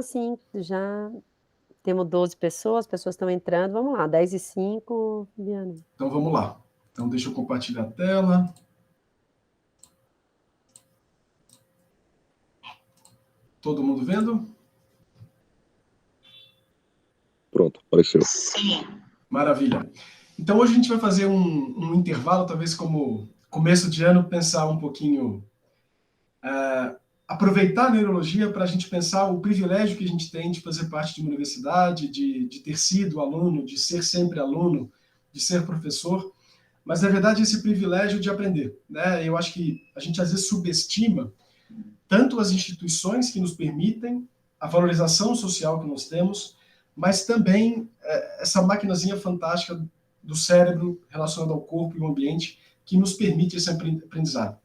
Sim, já temos 12 pessoas, as pessoas estão entrando, vamos lá, 10h05, Fabiana. Então vamos lá. Então deixa eu compartilhar a tela. Todo mundo vendo? Pronto, apareceu. Sim. Maravilha. Então hoje a gente vai fazer um intervalo, talvez como começo de ano, pensar um pouquinho, aproveitar a neurologia para a gente pensar o privilégio que a gente tem de fazer parte de uma universidade, de ter sido aluno, de ser sempre aluno, de ser professor, mas na verdade esse privilégio de aprender, né? Eu acho que a gente às vezes subestima tanto as instituições que nos permitem, a valorização social que nós temos, mas também essa maquinazinha fantástica do cérebro relacionada ao corpo e ao ambiente que nos permite esse aprendizado.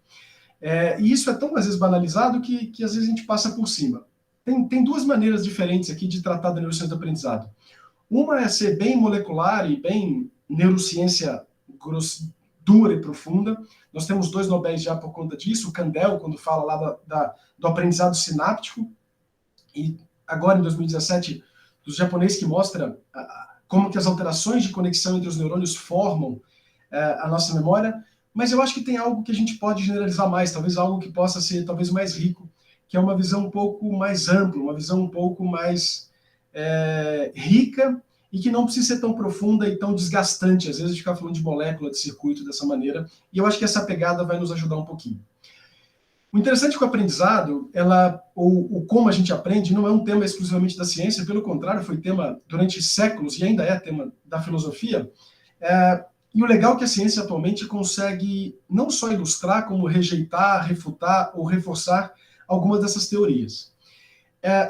E isso é tão, às vezes, banalizado que às vezes a gente passa por cima. Tem duas maneiras diferentes aqui de tratar da neurociência do aprendizado. Uma é ser bem molecular e bem neurociência dura e profunda. Nós temos 2 Nobéis já por conta disso. O Kandel, quando fala lá do aprendizado sináptico, e agora em 2017, dos japoneses, que mostra como que as alterações de conexão entre os neurônios formam a nossa memória. Mas eu acho que tem algo que a gente pode generalizar mais, talvez algo que possa ser talvez mais rico, que é uma visão um pouco mais ampla, uma visão um pouco mais rica e que não precisa ser tão profunda e tão desgastante, às vezes, ficar falando de molécula, de circuito dessa maneira, e eu acho que essa pegada vai nos ajudar um pouquinho. O interessante é que o aprendizado, ou como a gente aprende, não é um tema exclusivamente da ciência, pelo contrário, foi tema durante séculos, e ainda é tema da filosofia, e o legal é que a ciência atualmente consegue não só ilustrar, como rejeitar, refutar ou reforçar algumas dessas teorias.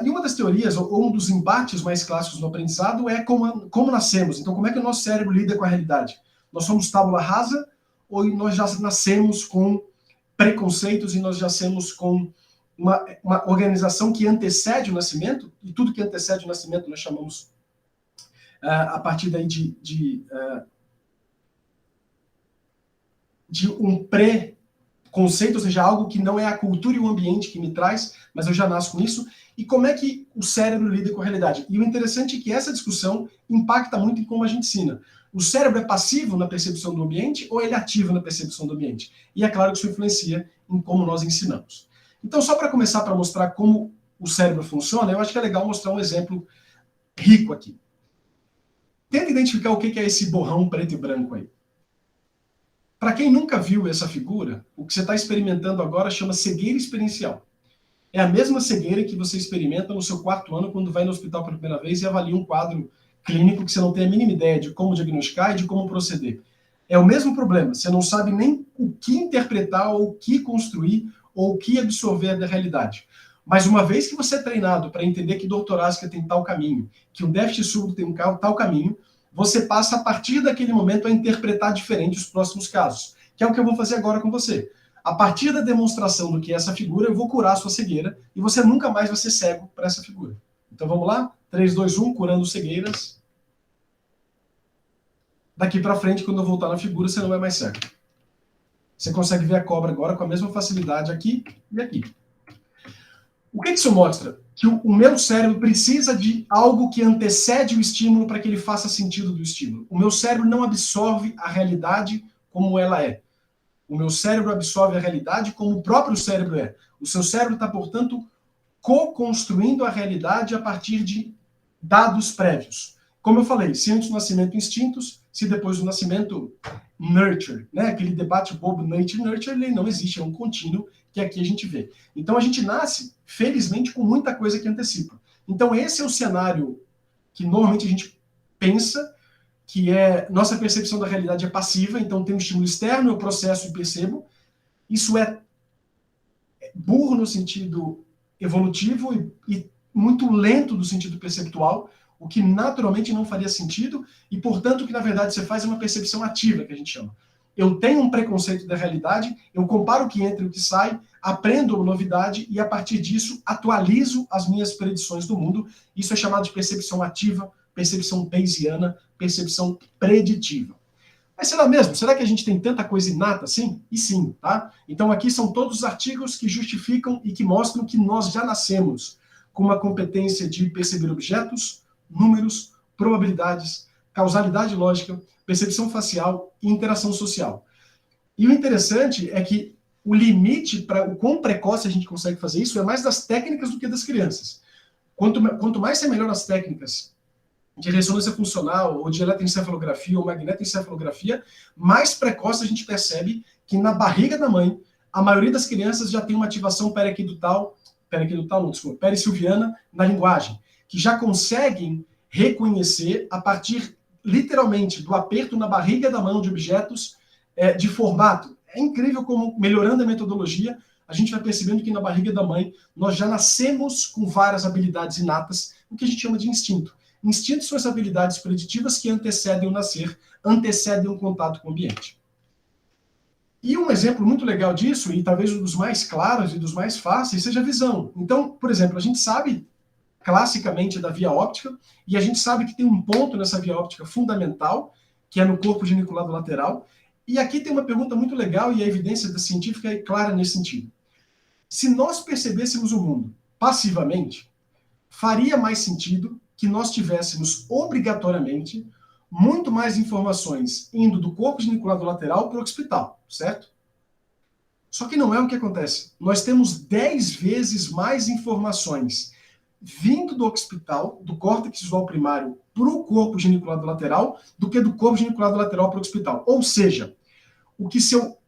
E uma das teorias, ou um dos embates mais clássicos no aprendizado, é como nascemos. Então, como é que o nosso cérebro lida com a realidade? Nós somos tábula rasa, ou nós já nascemos com preconceitos e nós já nascemos com uma organização que antecede o nascimento, e tudo que antecede o nascimento nós chamamos, a partir daí, de um pré-conceito, ou seja, algo que não é a cultura e o ambiente que me traz, mas eu já nasço com isso. E como é que o cérebro lida com a realidade? E o interessante é que essa discussão impacta muito em como a gente ensina. O cérebro é passivo na percepção do ambiente ou ele é ativo na percepção do ambiente? E é claro que isso influencia em como nós ensinamos. Então, só para começar, para mostrar como o cérebro funciona, eu acho que é legal mostrar um exemplo rico aqui. Tenta identificar o que é esse borrão preto e branco aí. Para quem nunca viu essa figura, o que você está experimentando agora chama cegueira experiencial. É a mesma cegueira que você experimenta no seu 4º ano, quando vai no hospital pela primeira vez e avalia um quadro clínico que você não tem a mínima ideia de como diagnosticar e de como proceder. É o mesmo problema, você não sabe nem o que interpretar, ou o que construir, ou o que absorver da realidade. Mas uma vez que você é treinado para entender que dor torácica tem tal caminho, que um déficit súbito tem tal caminho, você passa, a partir daquele momento, a interpretar diferente os próximos casos, que é o que eu vou fazer agora com você. A partir da demonstração do que é essa figura, eu vou curar a sua cegueira, e você nunca mais vai ser cego para essa figura. Então vamos lá? 3, 2, 1, curando cegueiras. Daqui para frente, quando eu voltar na figura, você não é mais cego. Você consegue ver a cobra agora com a mesma facilidade aqui e aqui. O que isso mostra? Que o meu cérebro precisa de algo que antecede o estímulo para que ele faça sentido do estímulo. O meu cérebro não absorve a realidade como ela é. O meu cérebro absorve a realidade como o próprio cérebro é. O seu cérebro está, portanto, co-construindo a realidade a partir de dados prévios. Como eu falei, se antes do nascimento instintos, se depois do nascimento nurture, né? Aquele debate bobo nature-nurture, ele não existe, é um contínuo que aqui a gente vê. Então a gente nasce, felizmente, com muita coisa que antecipa. Então esse é o cenário que normalmente a gente pensa, que nossa percepção da realidade é passiva, então tem um estímulo externo, eu processo e percebo. Isso é burro no sentido evolutivo e muito lento no sentido perceptual, o que naturalmente não faria sentido, e portanto o que na verdade você faz é uma percepção ativa, que a gente chama. Eu tenho um preconceito da realidade, eu comparo o que entra e o que sai, aprendo uma novidade e a partir disso atualizo as minhas predições do mundo. Isso é chamado de percepção ativa, percepção bayesiana, percepção preditiva. Mas será mesmo? Será que a gente tem tanta coisa inata assim? E sim, tá? Então aqui são todos os artigos que justificam e que mostram que nós já nascemos com uma competência de perceber objetos, números, probabilidades, causalidade lógica, percepção facial e interação social. E o interessante é que o limite para o quão precoce a gente consegue fazer isso é mais das técnicas do que das crianças. Quanto mais você melhora as técnicas de ressonância funcional, ou de eletroencefalografia, ou magnetoencefalografia, mais precoce a gente percebe que na barriga da mãe, a maioria das crianças já tem uma ativação perissilviana na linguagem, que já conseguem reconhecer a partir, literalmente, do aperto na barriga da mão de objetos de formato. É incrível como, melhorando a metodologia, a gente vai percebendo que na barriga da mãe nós já nascemos com várias habilidades inatas, o que a gente chama de instinto. Instintos são as habilidades preditivas que antecedem o nascer, antecedem o contato com o ambiente. E um exemplo muito legal disso, e talvez um dos mais claros e dos mais fáceis, seja a visão. Então, por exemplo, a gente sabe classicamente da via óptica, e a gente sabe que tem um ponto nessa via óptica fundamental, que é no corpo geniculado lateral. E aqui tem uma pergunta muito legal, e a evidência científica é clara nesse sentido. Se nós percebêssemos o mundo passivamente, faria mais sentido que nós tivéssemos obrigatoriamente muito mais informações indo do corpo geniculado lateral para o occipital, certo? Só que não é o que acontece. Nós temos 10 vezes mais informações vindo do occipital, do córtex visual primário, para o corpo geniculado lateral, do que do corpo geniculado lateral para o occipital. Ou seja, o que seu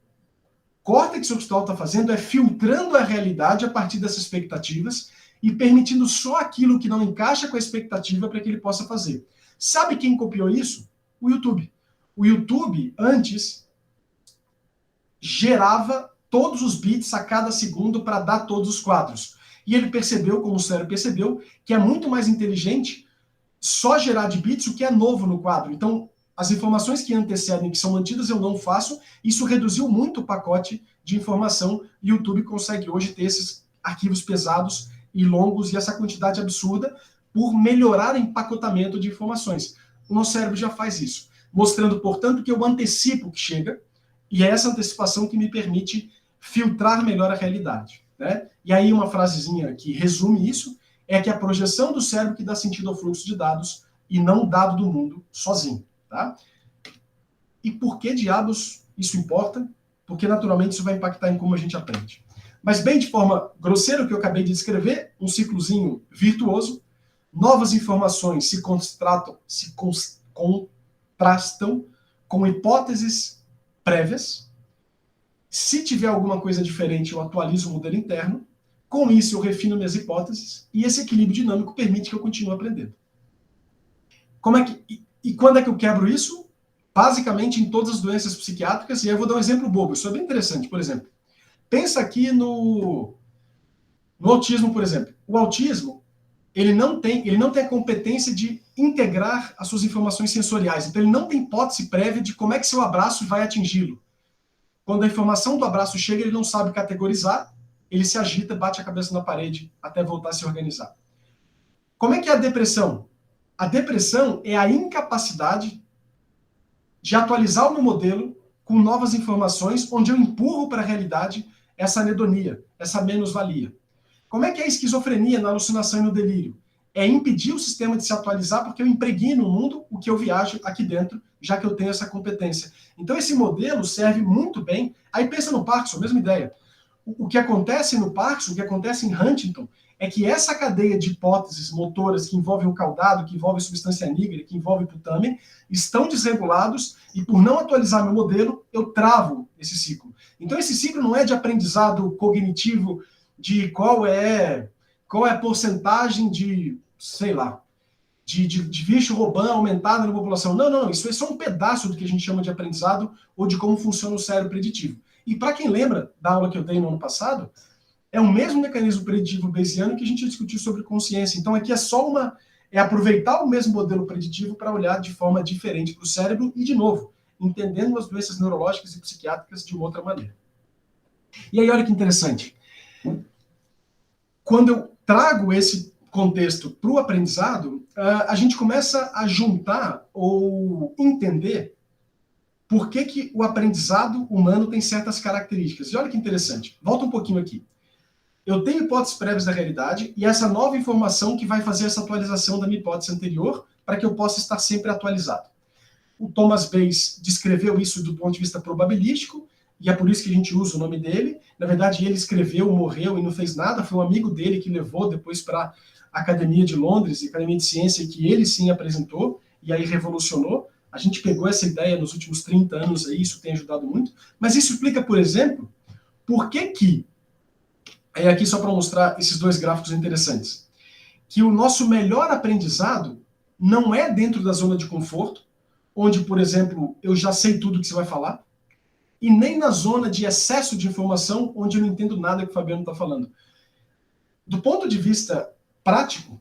córtex occipital está fazendo é filtrando a realidade a partir dessas expectativas e permitindo só aquilo que não encaixa com a expectativa para que ele possa fazer. Sabe quem copiou isso? O YouTube. O YouTube, antes, gerava todos os bits a cada segundo para dar todos os quadros. E ele percebeu, como o cérebro percebeu, que é muito mais inteligente só gerar de bits o que é novo no quadro. Então, as informações que antecedem, que são mantidas, eu não faço. Isso reduziu muito o pacote de informação. E o YouTube consegue hoje ter esses arquivos pesados e longos e essa quantidade absurda por melhorar o empacotamento de informações. O nosso cérebro já faz isso, mostrando, portanto, que eu antecipo o que chega, e é essa antecipação que me permite filtrar melhor a realidade, né? E aí uma frasezinha que resume isso é que a projeção do cérebro que dá sentido ao fluxo de dados e não o dado do mundo sozinho, tá? E por que diabos isso importa? Porque naturalmente isso vai impactar em como a gente aprende. Mas bem de forma grosseira, o que eu acabei de descrever, um ciclozinho virtuoso, novas informações se contrastam com hipóteses prévias. Se tiver alguma coisa diferente, eu atualizo o modelo interno. Com isso, eu refino minhas hipóteses. E esse equilíbrio dinâmico permite que eu continue aprendendo. E quando é que eu quebro isso? Basicamente em todas as doenças psiquiátricas. E aí eu vou dar um exemplo bobo. Isso é bem interessante. Por exemplo, pensa aqui no autismo, por exemplo. O autismo, ele não tem a competência de integrar as suas informações sensoriais. Então, ele não tem hipótese prévia de como é que seu abraço vai atingi-lo. Quando a informação do abraço chega, ele não sabe categorizar, ele se agita, bate a cabeça na parede até voltar a se organizar. Como é que é a depressão? A depressão é a incapacidade de atualizar o meu modelo com novas informações, onde eu empurro para a realidade essa anedonia, essa menos-valia. Como é que é a esquizofrenia na alucinação e no delírio? É impedir o sistema de se atualizar porque eu impregnei no mundo o que eu viajo aqui dentro, já que eu tenho essa competência. Então esse modelo serve muito bem. Aí pensa no Parkinson, mesma ideia. O que acontece no Parkinson, o que acontece em Huntington, é que essa cadeia de hipóteses motoras que envolvem o caudado, que envolve substância nígrida, que envolve putamen, estão desregulados e por não atualizar meu modelo, eu travo esse ciclo. Então esse ciclo não é de aprendizado cognitivo de qual é a porcentagem de, sei lá, de bicho roubando aumentada na população. Não. Isso é só um pedaço do que a gente chama de aprendizado ou de como funciona o cérebro preditivo. E para quem lembra da aula que eu dei no ano passado, é o mesmo mecanismo preditivo bayesiano que a gente discutiu sobre consciência. Então aqui é aproveitar o mesmo modelo preditivo para olhar de forma diferente para o cérebro e, de novo, entendendo as doenças neurológicas e psiquiátricas de uma outra maneira. E aí, olha que interessante. Quando eu trago esse contexto para o aprendizado, a gente começa a juntar ou entender por que o aprendizado humano tem certas características. E olha que interessante. Volta um pouquinho aqui. eu tenho hipóteses prévias da realidade e essa nova informação que vai fazer essa atualização da minha hipótese anterior para que eu possa estar sempre atualizado. O Thomas Bayes descreveu isso do ponto de vista probabilístico, e é por isso que a gente usa o nome dele. Na verdade, ele escreveu, morreu e não fez nada, foi um amigo dele que levou depois para a Academia de Londres, a Academia de Ciência, que ele sim apresentou, e aí revolucionou. A gente pegou essa ideia nos últimos 30 anos, aí, isso tem ajudado muito. Mas isso explica, por exemplo, por que é aqui só para mostrar esses dois gráficos interessantes, que o nosso melhor aprendizado não é dentro da zona de conforto, onde, por exemplo, eu já sei tudo que você vai falar, e nem na zona de excesso de informação, onde eu não entendo nada que o Fabiano está falando. Do ponto de vista prático,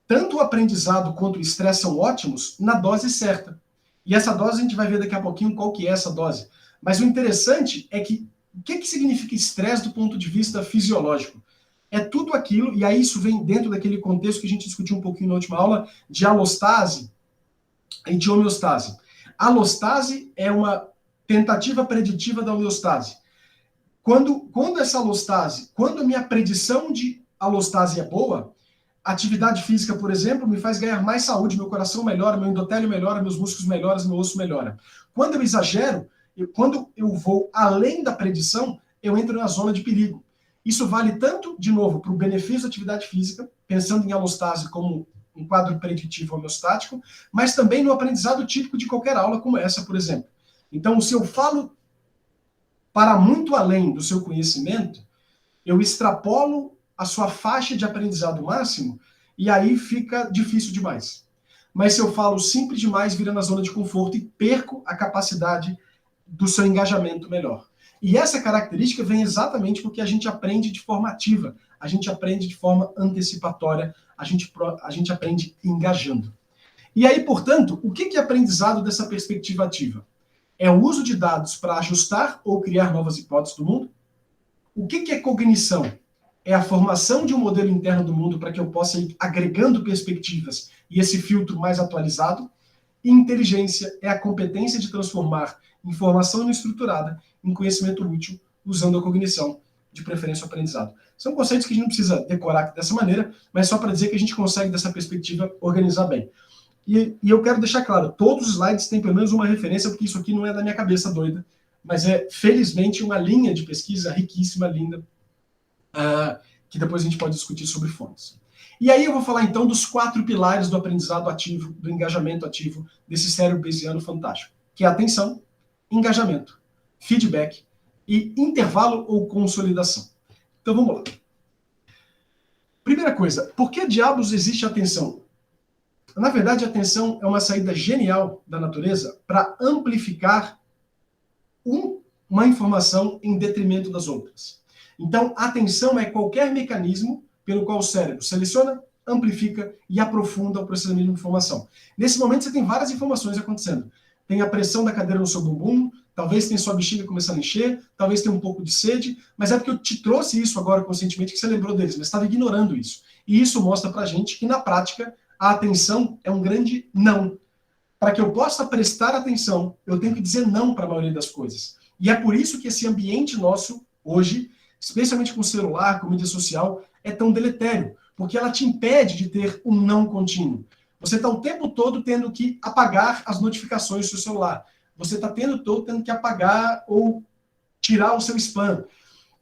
tanto o aprendizado quanto o estresse são ótimos na dose certa. E essa dose a gente vai ver daqui a pouquinho qual que é essa dose. Mas o interessante é que o que significa estresse do ponto de vista fisiológico? É tudo aquilo, e aí isso vem dentro daquele contexto que a gente discutiu um pouquinho na última aula, de alostase e de homeostase. A alostase é uma tentativa preditiva da homeostase. Quando essa alostase, quando a minha predição de alostase é boa, atividade física, por exemplo, me faz ganhar mais saúde, meu coração melhora, meu endotélio melhora, meus músculos melhoram, meu osso melhora. Quando eu exagero, quando eu vou além da predição, eu entro na zona de perigo. Isso vale tanto, de novo, para o benefício da atividade física, pensando em alostase como um quadro preditivo homeostático, mas também no aprendizado típico de qualquer aula como essa, por exemplo. Então, se eu falo para muito além do seu conhecimento, eu extrapolo a sua faixa de aprendizado máximo e aí fica difícil demais. Mas se eu falo simples demais, vira na zona de conforto e perco a capacidade do seu engajamento melhor. E essa característica vem exatamente porque a gente aprende de forma ativa, a gente aprende de forma antecipatória, a gente aprende engajando. E aí, portanto, o que é aprendizado dessa perspectiva ativa? É o uso de dados para ajustar ou criar novas hipóteses do mundo? O que é cognição? É a formação de um modelo interno do mundo para que eu possa ir agregando perspectivas e esse filtro mais atualizado. E inteligência é a competência de transformar informação não estruturada em conhecimento útil usando a cognição, de preferência o aprendizado. São conceitos que a gente não precisa decorar dessa maneira, mas só para dizer que a gente consegue, dessa perspectiva, organizar bem. E eu quero deixar claro, todos os slides têm pelo menos uma referência, porque isso aqui não é da minha cabeça doida, mas é, felizmente, uma linha de pesquisa riquíssima, linda, que depois a gente pode discutir sobre fontes. E aí eu vou falar, então, dos 4 pilares do aprendizado ativo, do engajamento ativo, desse cérebro bayesiano fantástico, que é atenção, engajamento, feedback e intervalo ou consolidação. Então, vamos lá. Primeira coisa, por que diabos existe atenção? Na verdade, a atenção é uma saída genial da natureza para amplificar uma informação em detrimento das outras. Então, a atenção é qualquer mecanismo pelo qual o cérebro seleciona, amplifica e aprofunda o processamento de informação. Nesse momento, você tem várias informações acontecendo. Tem a pressão da cadeira no seu bumbum, talvez tenha sua bexiga começando a encher, talvez tenha um pouco de sede, mas é porque eu te trouxe isso agora conscientemente que você lembrou deles, mas estava ignorando isso. E isso mostra pra gente que, na prática, a atenção é um grande não. Para que eu possa prestar atenção, eu tenho que dizer não para a maioria das coisas. E é por isso que esse ambiente nosso, hoje, especialmente com o celular, com mídia social, é tão deletério, porque ela te impede de ter um não contínuo. Você está o tempo todo tendo que apagar as notificações do seu celular. Você está tendo que apagar ou tirar o seu spam.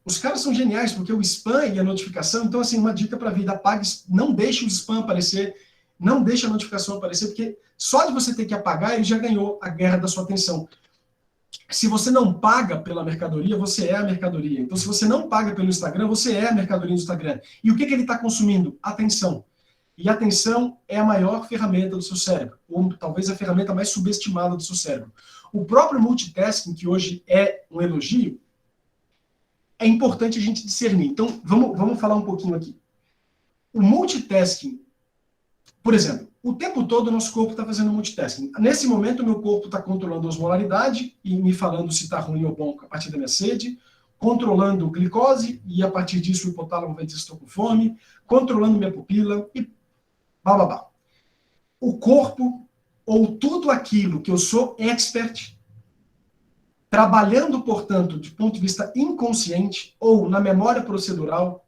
Os caras são geniais, porque o spam e a notificação, então, assim, uma dica para a vida, apague, não deixe o spam aparecer, não deixe a notificação aparecer, porque só de você ter que apagar, ele já ganhou a guerra da sua atenção. Se você não paga pela mercadoria, você é a mercadoria. Então, se você não paga pelo Instagram, você é a mercadoria do Instagram. E o que ele está consumindo? Atenção. E a atenção é a maior ferramenta do seu cérebro, ou talvez a ferramenta mais subestimada do seu cérebro. O próprio multitasking, que hoje é um elogio, é importante a gente discernir. Então, vamos falar um pouquinho aqui. O multitasking, por exemplo, o tempo todo o nosso corpo está fazendo multitasking. Nesse momento, o meu corpo está controlando a osmolaridade e me falando se está ruim ou bom a partir da minha sede, controlando glicose e, a partir disso, o hipotálamo vai dizer se estou com fome, controlando minha pupila e bababá. O corpo, ou tudo aquilo que eu sou expert, trabalhando, portanto, de ponto de vista inconsciente ou na memória procedural,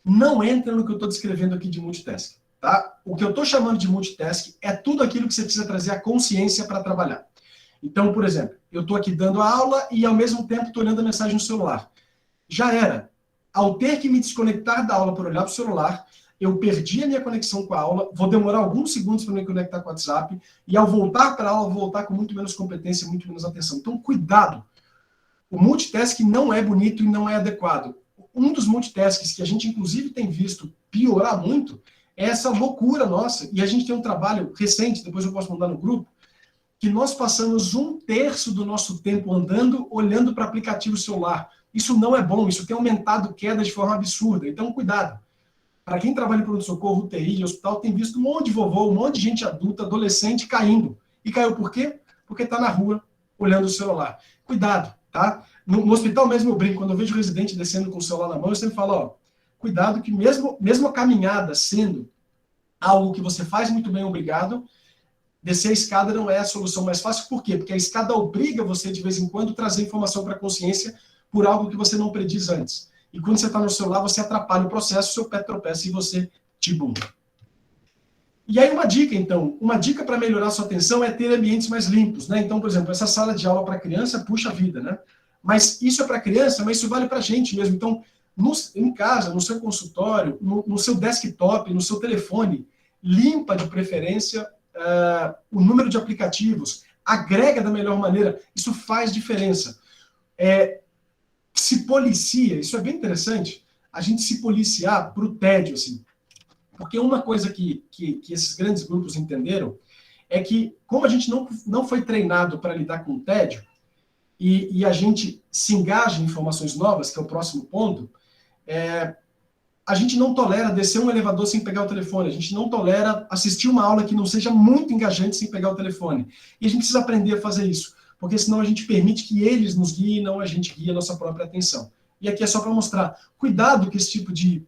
não entra no que eu estou descrevendo aqui de multitasking. Tá? O que eu estou chamando de multitasking é tudo aquilo que você precisa trazer a consciência para trabalhar. Então, por exemplo, eu estou aqui dando a aula e ao mesmo tempo estou olhando a mensagem no celular. Já era. Ao ter que me desconectar da aula para olhar para o celular, eu perdi a minha conexão com a aula, vou demorar alguns segundos para me conectar com o WhatsApp, e ao voltar para a aula, vou voltar com muito menos competência, muito menos atenção. Então, cuidado. O multitasking não é bonito e não é adequado. Um dos multitaskings que a gente, inclusive, tem visto piorar muito é essa loucura nossa. E a gente tem um trabalho recente, depois eu posso mandar no grupo, que nós passamos 1/3 do nosso tempo andando, olhando para aplicativo celular. Isso não é bom, isso tem aumentado queda de forma absurda. Então, cuidado. Para quem trabalha em pronto-socorro, UTI, hospital, tem visto um monte de vovô, um monte de gente adulta, adolescente caindo. E caiu por quê? Porque está na rua, olhando o celular. Cuidado, tá? No hospital mesmo eu brinco, quando eu vejo o residente descendo com o celular na mão, eu sempre falo, ó, cuidado que mesmo a caminhada sendo algo que você faz muito bem, obrigado, descer a escada não é a solução mais fácil. Por quê? Porque a escada obriga você, de vez em quando, a trazer informação para a consciência por algo que você não prediz antes. E quando você está no celular, você atrapalha o processo, seu pé tropeça e você tibum. E aí uma dica, então, uma dica para melhorar a sua atenção é ter ambientes mais limpos, né? Então, por exemplo, essa sala de aula para criança, puxa vida, né? Mas isso é para criança, mas isso vale para a gente mesmo. Então, em casa, no seu consultório, no seu desktop, no seu telefone, limpa de preferência o número de aplicativos, agrega da melhor maneira, isso faz diferença. Se policia, isso é bem interessante, a gente se policiar para o tédio, assim. Porque uma coisa que esses grandes grupos entenderam é que, como a gente não foi treinado para lidar com o tédio, e a gente se engaja em informações novas, que é o próximo ponto, a gente não tolera descer um elevador sem pegar o telefone, a gente não tolera assistir uma aula que não seja muito engajante sem pegar o telefone. E a gente precisa aprender a fazer isso, porque senão a gente permite que eles nos guiem, não a gente guia a nossa própria atenção. E aqui é só para mostrar, cuidado com esse tipo de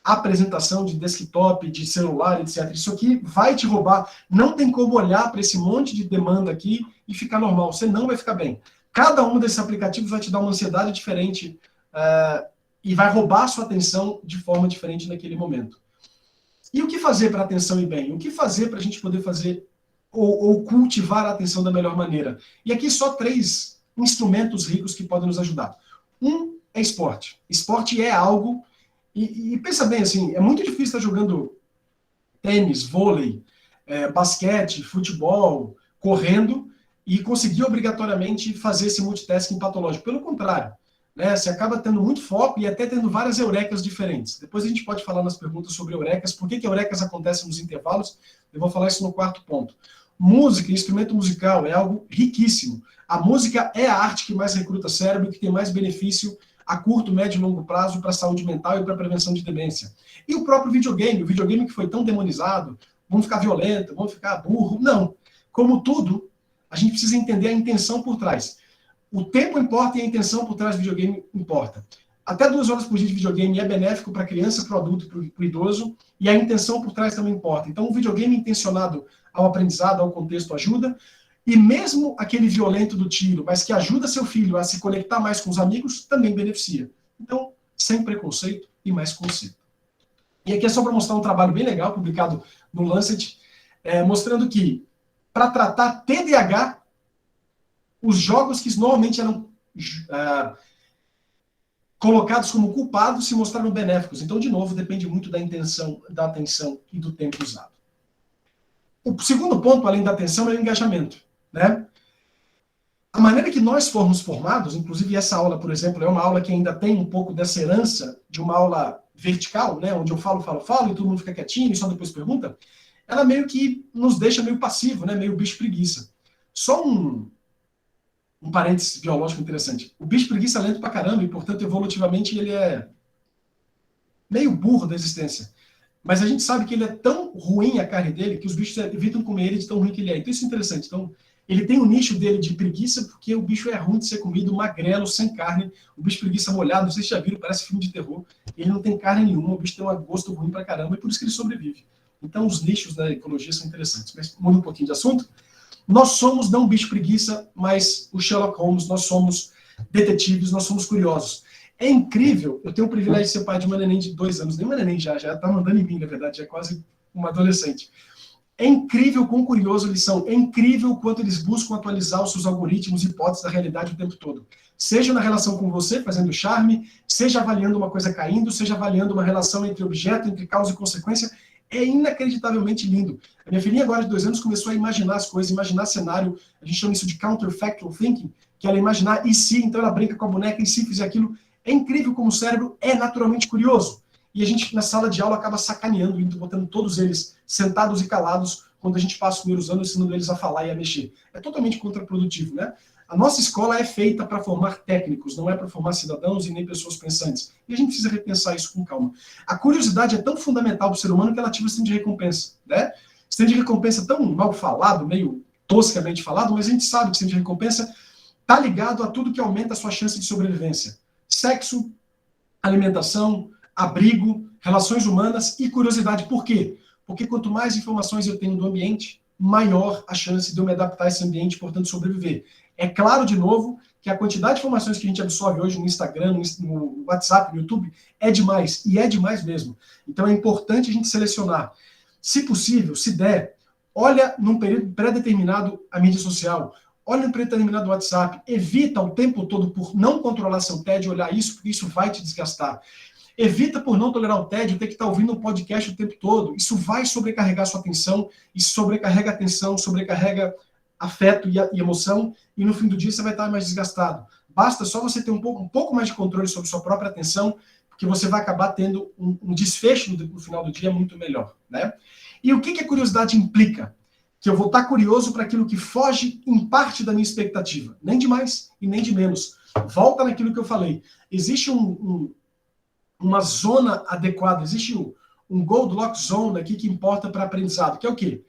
apresentação de desktop, de celular, etc. Isso aqui vai te roubar. Não tem como olhar para esse monte de demanda aqui e ficar normal. Você não vai ficar bem. Cada um desses aplicativos vai te dar uma ansiedade diferente e vai roubar a sua atenção de forma diferente naquele momento. E o que fazer para a atenção ir bem? O que fazer para a gente poder fazer ou cultivar a atenção da melhor maneira? E aqui só 3 instrumentos ricos que podem nos ajudar. Um é esporte. Esporte é algo... E pensa bem, assim, é muito difícil estar jogando tênis, vôlei, basquete, futebol, correndo e conseguir obrigatoriamente fazer esse multitasking patológico. Pelo contrário, né, você acaba tendo muito foco e até tendo várias eurecas diferentes. Depois a gente pode falar nas perguntas sobre eurecas, por que eurecas acontecem nos intervalos, eu vou falar isso no 4º ponto. Música, instrumento musical, é algo riquíssimo. A música é a arte que mais recruta cérebro, que tem mais benefício a curto, médio e longo prazo para a saúde mental e para a prevenção de demência. E o próprio videogame, o videogame que foi tão demonizado, vamos ficar violento, vamos ficar burro. Não. Como tudo, a gente precisa entender a intenção por trás. O tempo importa e a intenção por trás do videogame importa. Até 2 horas por dia de videogame é benéfico para a criança, para o adulto, para o idoso, e a intenção por trás também importa. Então, o videogame intencionado ao aprendizado, ao contexto, ajuda. E mesmo aquele violento do tiro, mas que ajuda seu filho a se conectar mais com os amigos, também beneficia. Então, sem preconceito e mais conceito. E aqui é só para mostrar um trabalho bem legal, publicado no Lancet, mostrando que, para tratar TDAH, os jogos que normalmente eram colocados como culpados se mostraram benéficos. Então, de novo, depende muito da intenção, da atenção e do tempo usado. O segundo ponto, além da atenção, é o engajamento. Né? A maneira que nós formos formados, inclusive essa aula, por exemplo, é uma aula que ainda tem um pouco dessa herança de uma aula vertical, né, onde eu falo, e todo mundo fica quietinho e só depois pergunta, ela meio que nos deixa meio passivo, né, meio bicho preguiça. Só um parênteses biológico interessante. O bicho preguiça é lento pra caramba e, portanto, evolutivamente ele é meio burro da existência. Mas a gente sabe que ele é tão ruim a carne dele que os bichos evitam comer ele de tão ruim que ele é. Então isso é interessante. Então, ele tem o nicho dele de preguiça porque o bicho é ruim de ser comido, magrelo, sem carne. O bicho preguiça molhado, não sei se já viram, parece filme de terror. Ele não tem carne nenhuma, o bicho tem um gosto ruim pra caramba e por isso que ele sobrevive. Então os nichos da ecologia são interessantes. Mas muda um pouquinho de assunto. Nós somos não bicho preguiça, mas o Sherlock Holmes, nós somos detetives, nós somos curiosos. É incrível, eu tenho o privilégio de ser pai de uma neném de 2 anos, nem uma neném já está mandando em mim, na verdade, já é quase uma adolescente. É incrível quão curioso eles são, é incrível o quanto eles buscam atualizar os seus algoritmos e hipóteses da realidade o tempo todo. Seja na relação com você, fazendo charme, seja avaliando uma coisa caindo, seja avaliando uma relação entre objeto, entre causa e consequência, é inacreditavelmente lindo. A minha filhinha agora de 2 anos começou a imaginar as coisas, imaginar cenário, a gente chama isso de counterfactual thinking, que ela imaginar e se, então ela brinca com a boneca, e se fizer aquilo. É incrível como o cérebro é naturalmente curioso. E a gente, na sala de aula, acaba sacaneando, botando todos eles sentados e calados, quando a gente passa os primeiros anos ensinando eles a falar e a mexer. É totalmente contraprodutivo, né? A nossa escola é feita para formar técnicos, não é para formar cidadãos e nem pessoas pensantes. E a gente precisa repensar isso com calma. A curiosidade é tão fundamental para o ser humano que ela ativa o sistema de recompensa, né? O sistema de recompensa é tão mal falado, meio toscamente falado, mas a gente sabe que o sistema de recompensa está ligado a tudo que aumenta a sua chance de sobrevivência. Sexo, alimentação, abrigo, relações humanas e curiosidade. Por quê? Porque quanto mais informações eu tenho do ambiente, maior a chance de eu me adaptar a esse ambiente, portanto, sobreviver. É claro, de novo, que a quantidade de informações que a gente absorve hoje no Instagram, no WhatsApp, no YouTube, é demais, e é demais mesmo. Então é importante a gente selecionar. Se possível, se der, olha num período pré-determinado a mídia social, olha no pré-determinado WhatsApp, evita o tempo todo, por não controlar seu tédio, olhar isso, porque isso vai te desgastar. Evita, por não tolerar o tédio, ter que estar ouvindo um podcast o tempo todo. Isso vai sobrecarregar sua atenção, isso sobrecarrega a atenção, sobrecarrega afeto e emoção, e no fim do dia você vai estar mais desgastado. Basta só você ter um pouco mais de controle sobre sua própria atenção, que você vai acabar tendo um desfecho no final do dia muito melhor, né? E o que a curiosidade implica? Que eu vou estar curioso para aquilo que foge em parte da minha expectativa. Nem de mais e nem de menos. Volta naquilo que eu falei. Existe uma zona adequada, existe um Goldilocks zone aqui que importa para aprendizado, que é o quê?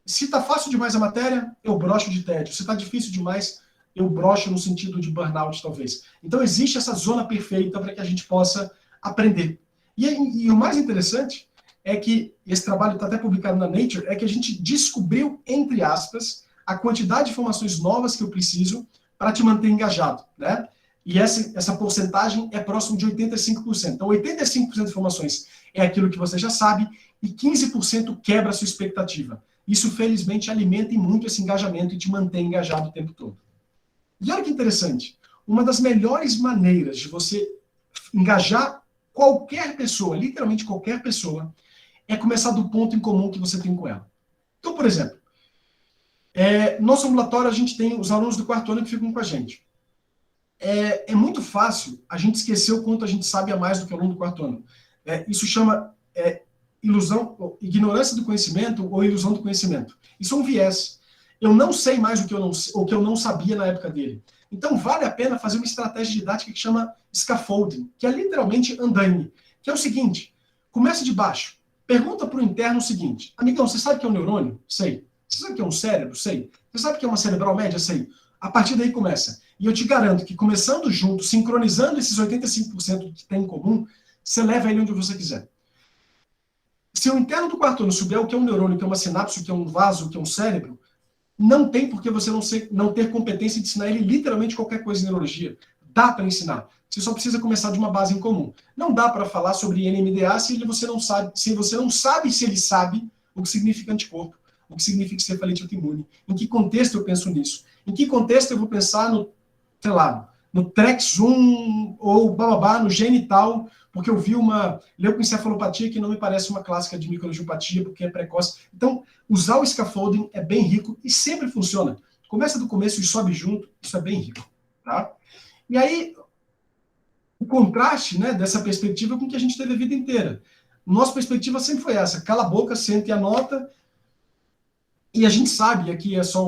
Se está fácil demais a matéria, eu broxo de tédio. Se está difícil demais, eu broxo no sentido de burnout, talvez. Então, existe essa zona perfeita para que a gente possa aprender. E o mais interessante é que esse trabalho está até publicado na Nature, é que a gente descobriu, entre aspas, a quantidade de informações novas que eu preciso para te manter engajado, né? E essa porcentagem é próximo de 85%. Então, 85% de informações é aquilo que você já sabe e 15% quebra a sua expectativa. Isso, felizmente, alimenta muito esse engajamento e te mantém engajado o tempo todo. E olha que interessante. Uma das melhores maneiras de você engajar qualquer pessoa, literalmente qualquer pessoa, é começar do ponto em comum que você tem com ela. Então, por exemplo, nosso ambulatório, a gente tem os alunos do 4º ano que ficam com a gente. É muito fácil a gente esquecer o quanto a gente sabe a mais do que o aluno do 4º ano. Isso chama ignorância do conhecimento ou ilusão do conhecimento. Isso é um viés. Eu não sei mais o que eu não sabia na época dele. Então, vale a pena fazer uma estratégia didática que chama scaffolding, que é literalmente andaime, que é o seguinte: começa de baixo. Pergunta para o interno o seguinte: amigão, você sabe o que é um neurônio? Sei. Você sabe o que é um cérebro? Sei. Você sabe o que é uma cerebral média? Sei. A partir daí começa. E eu te garanto que começando junto, sincronizando esses 85% que tem em comum, você leva ele onde você quiser. Se o interno do 4º ano souber o que é um neurônio, o que é uma sinapse, o que é um vaso, o que é um cérebro, não tem por que você não ter competência de ensinar ele literalmente qualquer coisa em neurologia. Dá para ensinar. Você só precisa começar de uma base em comum. Não dá para falar sobre NMDA se você não sabe se ele sabe o que significa anticorpo, o que significa encefalite autoimune. Em que contexto eu penso nisso? Em que contexto eu vou pensar no TREX1 ou bababá, no genital, porque eu vi uma leucoencefalopatia que não me parece uma clássica de microangiopatia, porque é precoce. Então, usar o scaffolding é bem rico e sempre funciona. Começa do começo e sobe junto, isso é bem rico. Tá? E aí, o contraste, né, dessa perspectiva com o que a gente teve a vida inteira. Nossa perspectiva sempre foi essa: cala a boca, senta e anota. E a gente sabe, aqui é só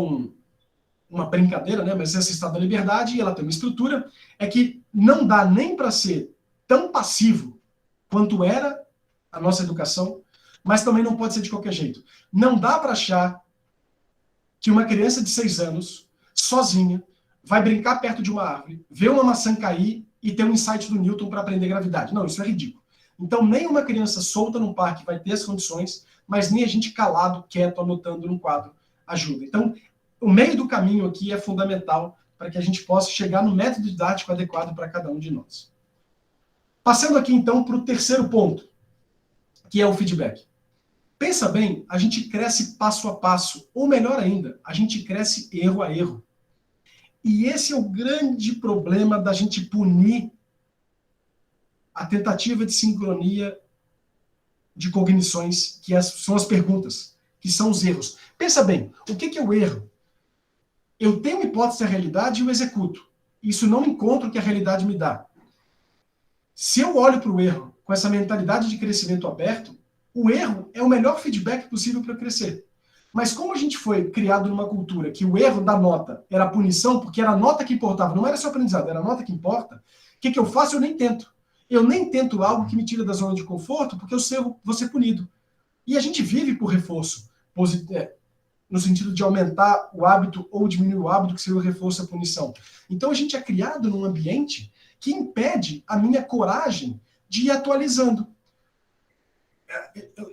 uma brincadeira, né, mas essa Estado da Liberdade, ela tem uma estrutura, é que não dá nem para ser tão passivo quanto era a nossa educação, mas também não pode ser de qualquer jeito. Não dá para achar que uma criança de 6 anos, sozinha, vai brincar perto de uma árvore, ver uma maçã cair e ter um insight do Newton para aprender gravidade. Não, isso é ridículo. Então, nem uma criança solta num parque vai ter as condições, mas nem a gente calado, quieto, anotando num quadro ajuda. Então, o meio do caminho aqui é fundamental para que a gente possa chegar no método didático adequado para cada um de nós. Passando aqui, então, para o terceiro ponto, que é o feedback. Pensa bem, a gente cresce passo a passo, ou melhor ainda, a gente cresce erro a erro. E esse é o grande problema da gente punir a tentativa de sincronia de cognições, que são as perguntas, que são os erros. Pensa bem, o que é o erro? Eu tenho uma hipótese da realidade e eu executo. Isso não encontra o que a realidade me dá. Se eu olho para o erro com essa mentalidade de crescimento aberto, o erro é o melhor feedback possível para crescer. Mas como a gente foi criado numa cultura que o erro da nota era a punição, porque era a nota que importava, não era só aprendizado, era a nota que importa, o que eu faço? Eu nem tento. Eu nem tento algo que me tira da zona de conforto, porque eu sei, vou ser punido. E a gente vive por reforço, no sentido de aumentar o hábito ou diminuir o hábito, que seria o reforço e a punição. Então a gente é criado num ambiente que impede a minha coragem de ir atualizando.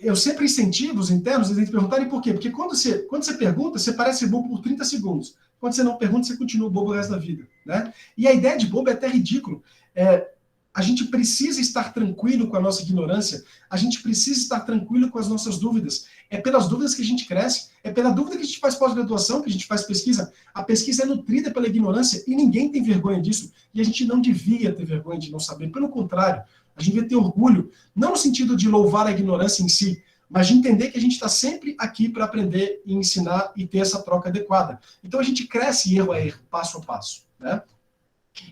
Eu sempre incentivo os internos a perguntarem por quê. Porque quando você pergunta, você parece bobo por 30 segundos. Quando você não pergunta, você continua bobo o resto da vida. Né? E a ideia de bobo é até ridículo. A gente precisa estar tranquilo com a nossa ignorância, a gente precisa estar tranquilo com as nossas dúvidas. É pelas dúvidas que a gente cresce, é pela dúvida que a gente faz pós-graduação, que a gente faz pesquisa. A pesquisa é nutrida pela ignorância e ninguém tem vergonha disso. E a gente não devia ter vergonha de não saber. Pelo contrário, a gente devia ter orgulho, não no sentido de louvar a ignorância em si, mas de entender que a gente está sempre aqui para aprender e ensinar e ter essa troca adequada. Então a gente cresce erro a erro, passo a passo. Né?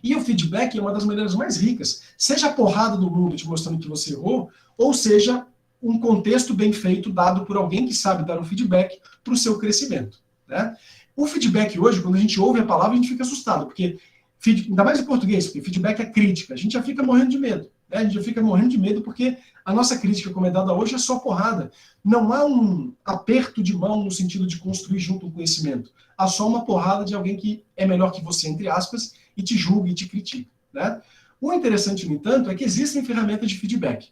E o feedback é uma das maneiras mais ricas, seja a porrada do mundo te mostrando que você errou, ou seja um contexto bem feito dado por alguém que sabe dar um feedback para o seu crescimento. Né? O feedback hoje, quando a gente ouve a palavra, a gente fica assustado, porque, ainda mais em português, porque feedback é crítica, a gente já fica morrendo de medo. Né? A gente já fica morrendo de medo porque a nossa crítica, como é dada hoje, é só porrada. Não há um aperto de mão no sentido de construir junto o conhecimento. Há só uma porrada de alguém que é melhor que você, entre aspas, e te julga e te critica. Né? O interessante, no entanto, é que existem ferramentas de feedback.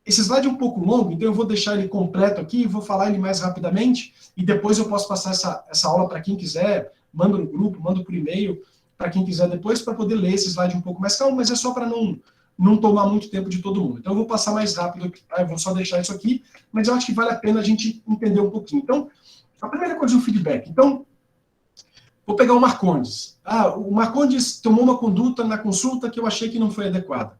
Esse slide é um pouco longo, então eu vou deixar ele completo aqui, vou falar ele mais rapidamente, e depois eu posso passar essa aula para quem quiser, manda no grupo, manda por e-mail, para quem quiser depois, para poder ler esse slide um pouco mais calmo, mas é só para não tomar muito tempo de todo mundo. Então eu vou passar mais rápido, eu vou só deixar isso aqui, mas eu acho que vale a pena a gente entender um pouquinho. Então, a primeira coisa é o feedback. Então, vou pegar o Marcondes. O Marcondes tomou uma conduta na consulta que eu achei que não foi adequada.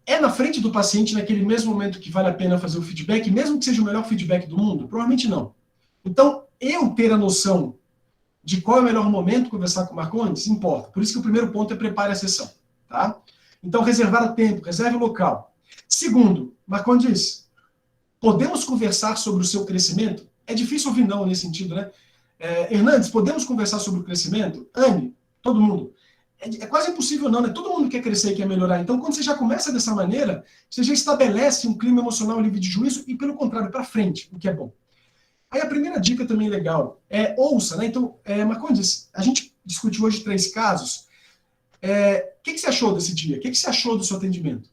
É na frente do paciente, naquele mesmo momento, que vale a pena fazer o feedback, mesmo que seja o melhor feedback do mundo? Provavelmente não. Então, eu ter a noção de qual é o melhor momento de conversar com o Marcondes, importa. Por isso que o primeiro ponto é prepare a sessão. Tá? Então, reservar o tempo, reserve o local. Segundo, Marcondes, podemos conversar sobre o seu crescimento? É difícil ouvir não nesse sentido, né? Hernandes, podemos conversar sobre o crescimento? Anne, todo mundo. É quase impossível não, né? Todo mundo quer crescer e quer melhorar. Então, quando você já começa dessa maneira, você já estabelece um clima emocional livre de juízo e, pelo contrário, para frente, o que é bom. Aí a primeira dica também legal é ouça, né? Então, Marcondes, a gente discutiu hoje 3 casos. O que você achou desse dia? O que você achou do seu atendimento?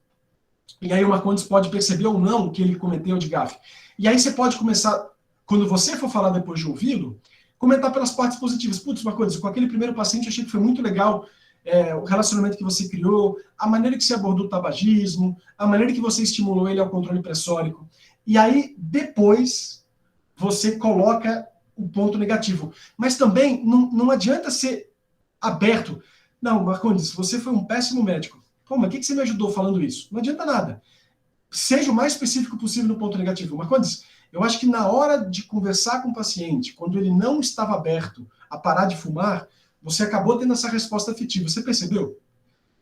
E aí o Marcondes pode perceber ou não o que ele cometeu de gafe. E aí você pode começar, quando você for falar depois de ouvi-lo, comentar pelas partes positivas. Putz, Marcondes, com aquele primeiro paciente eu achei que foi muito legal o relacionamento que você criou, a maneira que você abordou o tabagismo, a maneira que você estimulou ele ao controle pressórico. E aí, depois, você coloca o ponto negativo. Mas também não adianta ser aberto. Não, Marcondes, você foi um péssimo médico. Pô, mas o que você me ajudou falando isso? Não adianta nada. Seja o mais específico possível no ponto negativo. Marcondes, eu acho que na hora de conversar com o paciente, quando ele não estava aberto a parar de fumar, você acabou tendo essa resposta afetiva. Você percebeu?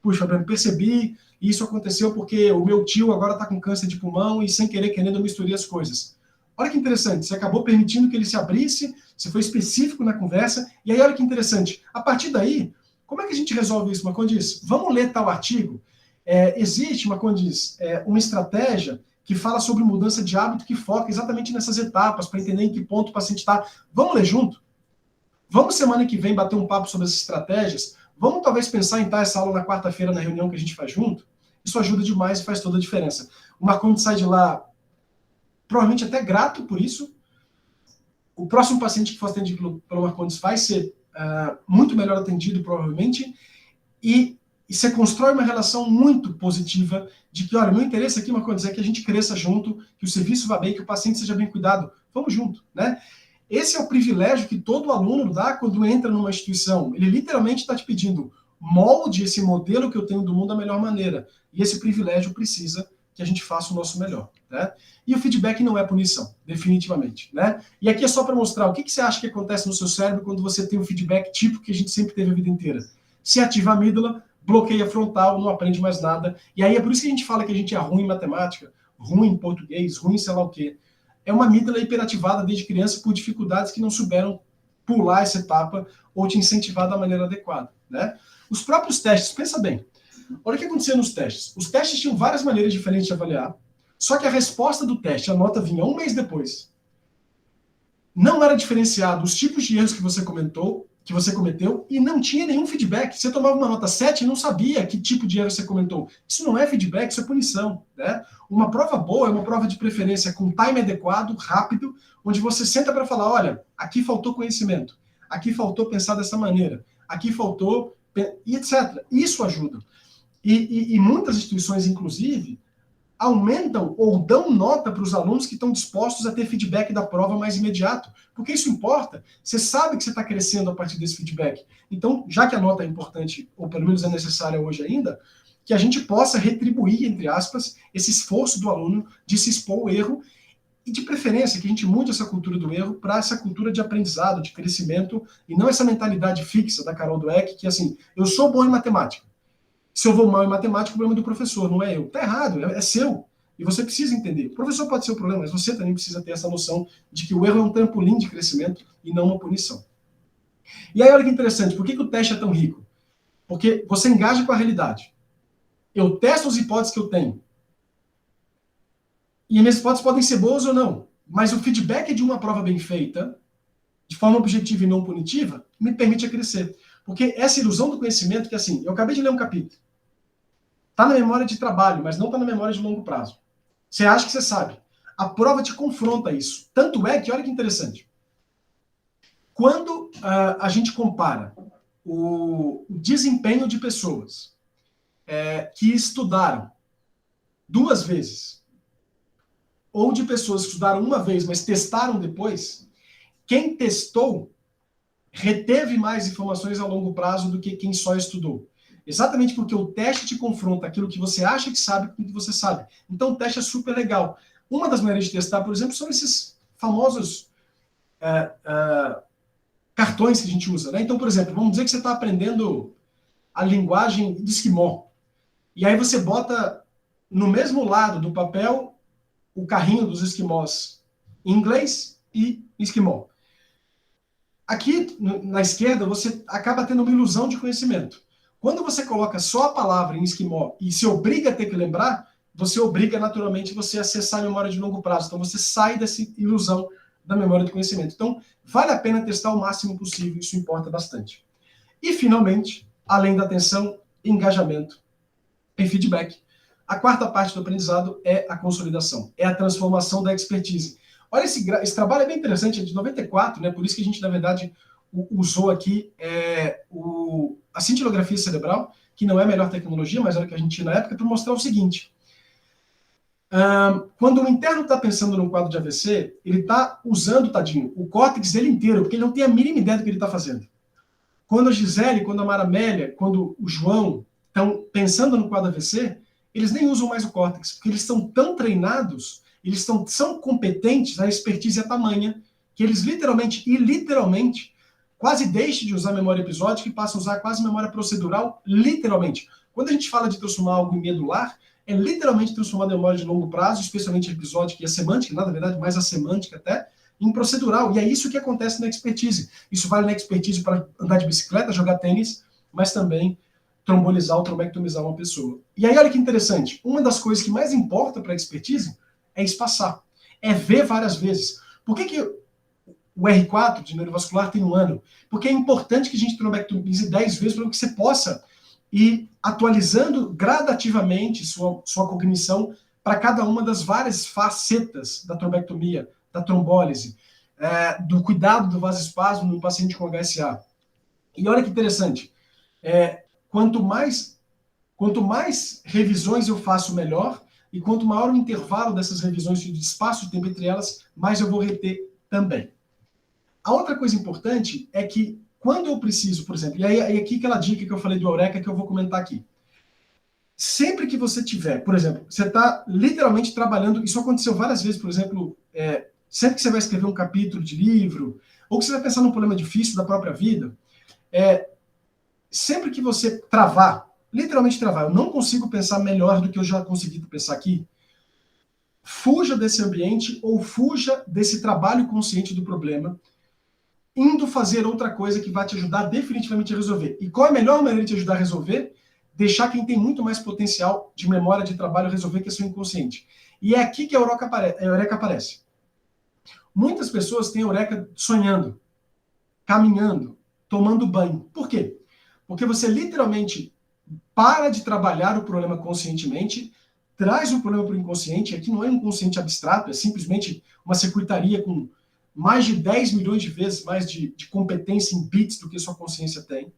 Puxa, Fabiano, percebi, e isso aconteceu porque o meu tio agora está com câncer de pulmão e sem querer, querendo, eu misturei as coisas. Olha que interessante, você acabou permitindo que ele se abrisse, você foi específico na conversa, e aí olha que interessante, a partir daí, como é que a gente resolve isso, Marcondes? Vamos ler tal artigo? Existe, Marcondes, uma estratégia que fala sobre mudança de hábito que foca exatamente nessas etapas, para entender em que ponto o paciente está. Vamos ler junto? Vamos semana que vem bater um papo sobre essas estratégias? Vamos talvez pensar em estar essa aula na quarta-feira na reunião que a gente faz junto? Isso ajuda demais e faz toda a diferença. O Marcondes sai de lá provavelmente até grato por isso. O próximo paciente que for atendido pelo Marcondes vai ser muito melhor atendido, provavelmente. E e você constrói uma relação muito positiva de que, olha, meu interesse aqui, uma coisa é que a gente cresça junto, que o serviço vá bem, que o paciente seja bem cuidado. Vamos junto, né? Esse é o privilégio que todo aluno dá quando entra numa instituição. Ele literalmente está te pedindo, molde esse modelo que eu tenho do mundo da melhor maneira. E esse privilégio precisa que a gente faça o nosso melhor, né? E o feedback não é punição, definitivamente, né? E aqui é só para mostrar o que você acha que acontece no seu cérebro quando você tem um feedback tipo que a gente sempre teve a vida inteira. Se ativa a amígdala, bloqueia a frontal, não aprende mais nada. E aí é por isso que a gente fala que a gente é ruim em matemática, ruim em português, ruim em sei lá o quê. É uma amígdala hiperativada desde criança por dificuldades que não souberam pular essa etapa ou te incentivar da maneira adequada, né? Os próprios testes, pensa bem. Olha o que acontecia nos testes. Os testes tinham várias maneiras diferentes de avaliar, só que a resposta do teste, a nota vinha um mês depois. Não era diferenciado os tipos de erros que você cometeu, e não tinha nenhum feedback. Você tomava uma nota 7 e não sabia que tipo de erro você comentou. Isso não é feedback, isso é punição, né? Uma prova boa é uma prova de preferência com time adequado, rápido, onde você senta para falar, olha, aqui faltou conhecimento, aqui faltou pensar dessa maneira, aqui faltou, e etc. Isso ajuda. E muitas instituições, inclusive, aumentam ou dão nota para os alunos que estão dispostos a ter feedback da prova mais imediato. Porque isso importa. Você sabe que você está crescendo a partir desse feedback. Então, já que a nota é importante, ou pelo menos é necessária hoje ainda, que a gente possa retribuir, entre aspas, esse esforço do aluno de se expor ao erro e, de preferência, que a gente mude essa cultura do erro para essa cultura de aprendizado, de crescimento, e não essa mentalidade fixa da Carol Dweck, que assim, eu sou bom em matemática. Se eu vou mal em matemática, o problema é do professor, não é eu. Está errado, é seu. E você precisa entender. O professor pode ser o problema, mas você também precisa ter essa noção de que o erro é um trampolim de crescimento e não uma punição. E aí, olha que interessante, por que o teste é tão rico? Porque você engaja com a realidade. Eu testo as hipóteses que eu tenho. E minhas hipóteses podem ser boas ou não. Mas o feedback de uma prova bem feita, de forma objetiva e não punitiva, me permite crescer. Porque essa ilusão do conhecimento que, assim, eu acabei de ler um capítulo. Está na memória de trabalho, mas não está na memória de longo prazo. Você acha que você sabe. A prova te confronta a isso. Tanto é que, olha que interessante. Quando a gente compara o desempenho de pessoas que estudaram 2 vezes, ou de pessoas que estudaram 1 vez, mas testaram depois, quem testou reteve mais informações a longo prazo do que quem só estudou. Exatamente porque o teste te confronta aquilo que você acha que sabe com o que você sabe. Então o teste é super legal. Uma das maneiras de testar, por exemplo, são esses famosos cartões que a gente usa, né? Então, por exemplo, vamos dizer que você está aprendendo a linguagem do esquimó. E aí você bota no mesmo lado do papel o carrinho dos esquimós em inglês e esquimó. Aqui, na esquerda, você acaba tendo uma ilusão de conhecimento. Quando você coloca só a palavra em esquimó e se obriga a ter que lembrar, você obriga naturalmente você a acessar a memória de longo prazo. Então você sai dessa ilusão da memória do conhecimento. Então vale a pena testar o máximo possível, isso importa bastante. E finalmente, além da atenção, engajamento e feedback, a quarta parte do aprendizado é a consolidação, é a transformação da expertise. Olha, esse trabalho é bem interessante, é de 94, né? Por isso que a gente, na verdade, usou aqui a cintilografia cerebral, que não é a melhor tecnologia, mas era o que a gente tinha na época, para mostrar o seguinte. Quando o interno está pensando num quadro de AVC, ele está usando, tadinho, o córtex dele inteiro, porque ele não tem a mínima ideia do que ele está fazendo. Quando a Gisele, quando a Maramélia, quando o João estão pensando no quadro AVC, eles nem usam mais o córtex, porque eles estão tão treinados, eles são competentes, a expertise é tamanha, que eles literalmente quase deixam de usar memória episódica e passam a usar quase memória procedural, literalmente. Quando a gente fala de transformar algo em medular, é literalmente transformar a memória de longo prazo, especialmente a episódica e a semântica, na verdade mais a semântica até, em procedural. E é isso que acontece na expertise. Isso vale na expertise para andar de bicicleta, jogar tênis, mas também trombolizar ou trombectomizar uma pessoa. E aí olha que interessante, uma das coisas que mais importa para a expertise é espaçar, é ver várias vezes. Por que o R4 de neurovascular tem 1 ano? Porque é importante que a gente trombectomize 10 vezes para que você possa ir atualizando gradativamente sua cognição para cada uma das várias facetas da trombectomia, da trombólise, do cuidado do vasoespasmo no paciente com HSA. E olha que interessante, quanto mais Quanto mais revisões eu faço, melhor, e quanto maior o intervalo dessas revisões de espaço de tempo entre elas, mais eu vou reter também. A outra coisa importante é que quando eu preciso, por exemplo, e aí aqui aquela dica que eu falei do Eureka que eu vou comentar aqui. Sempre que você tiver, por exemplo, você está literalmente trabalhando, isso aconteceu várias vezes, por exemplo, sempre que você vai escrever um capítulo de livro, ou que você vai pensar num problema difícil da própria vida, sempre que você travar, literalmente travar, eu não consigo pensar melhor do que eu já consegui pensar aqui, fuja desse ambiente ou fuja desse trabalho consciente do problema, indo fazer outra coisa que vai te ajudar definitivamente a resolver. E qual é a melhor maneira de te ajudar a resolver? Deixar quem tem muito mais potencial de memória de trabalho resolver, que é seu inconsciente. E é aqui que a Eureka aparece. Muitas pessoas têm Eureka sonhando, caminhando, tomando banho. Por quê? Porque você literalmente para de trabalhar o problema conscientemente, traz o problema para o inconsciente. Aqui não é um inconsciente abstrato, é simplesmente uma circuitaria com mais de 10 milhões de vezes mais de competência em bits do que sua consciência tem.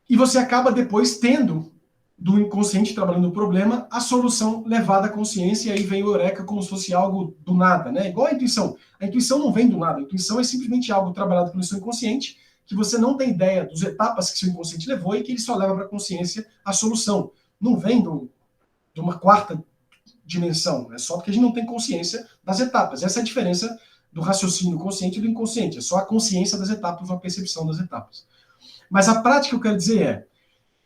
E você acaba depois tendo, do inconsciente trabalhando o problema, a solução levada à consciência, e aí vem o Eureka como se fosse algo do nada, né? Igual a intuição. A intuição não vem do nada, a intuição é simplesmente algo trabalhado pelo seu inconsciente, que você não tem ideia das etapas que seu inconsciente levou e que ele só leva para a consciência a solução. Não vem de uma quarta dimensão, é só porque a gente não tem consciência das etapas. Essa é a diferença do raciocínio consciente e do inconsciente, é só a consciência das etapas, a percepção das etapas. Mas a prática que eu quero dizer é,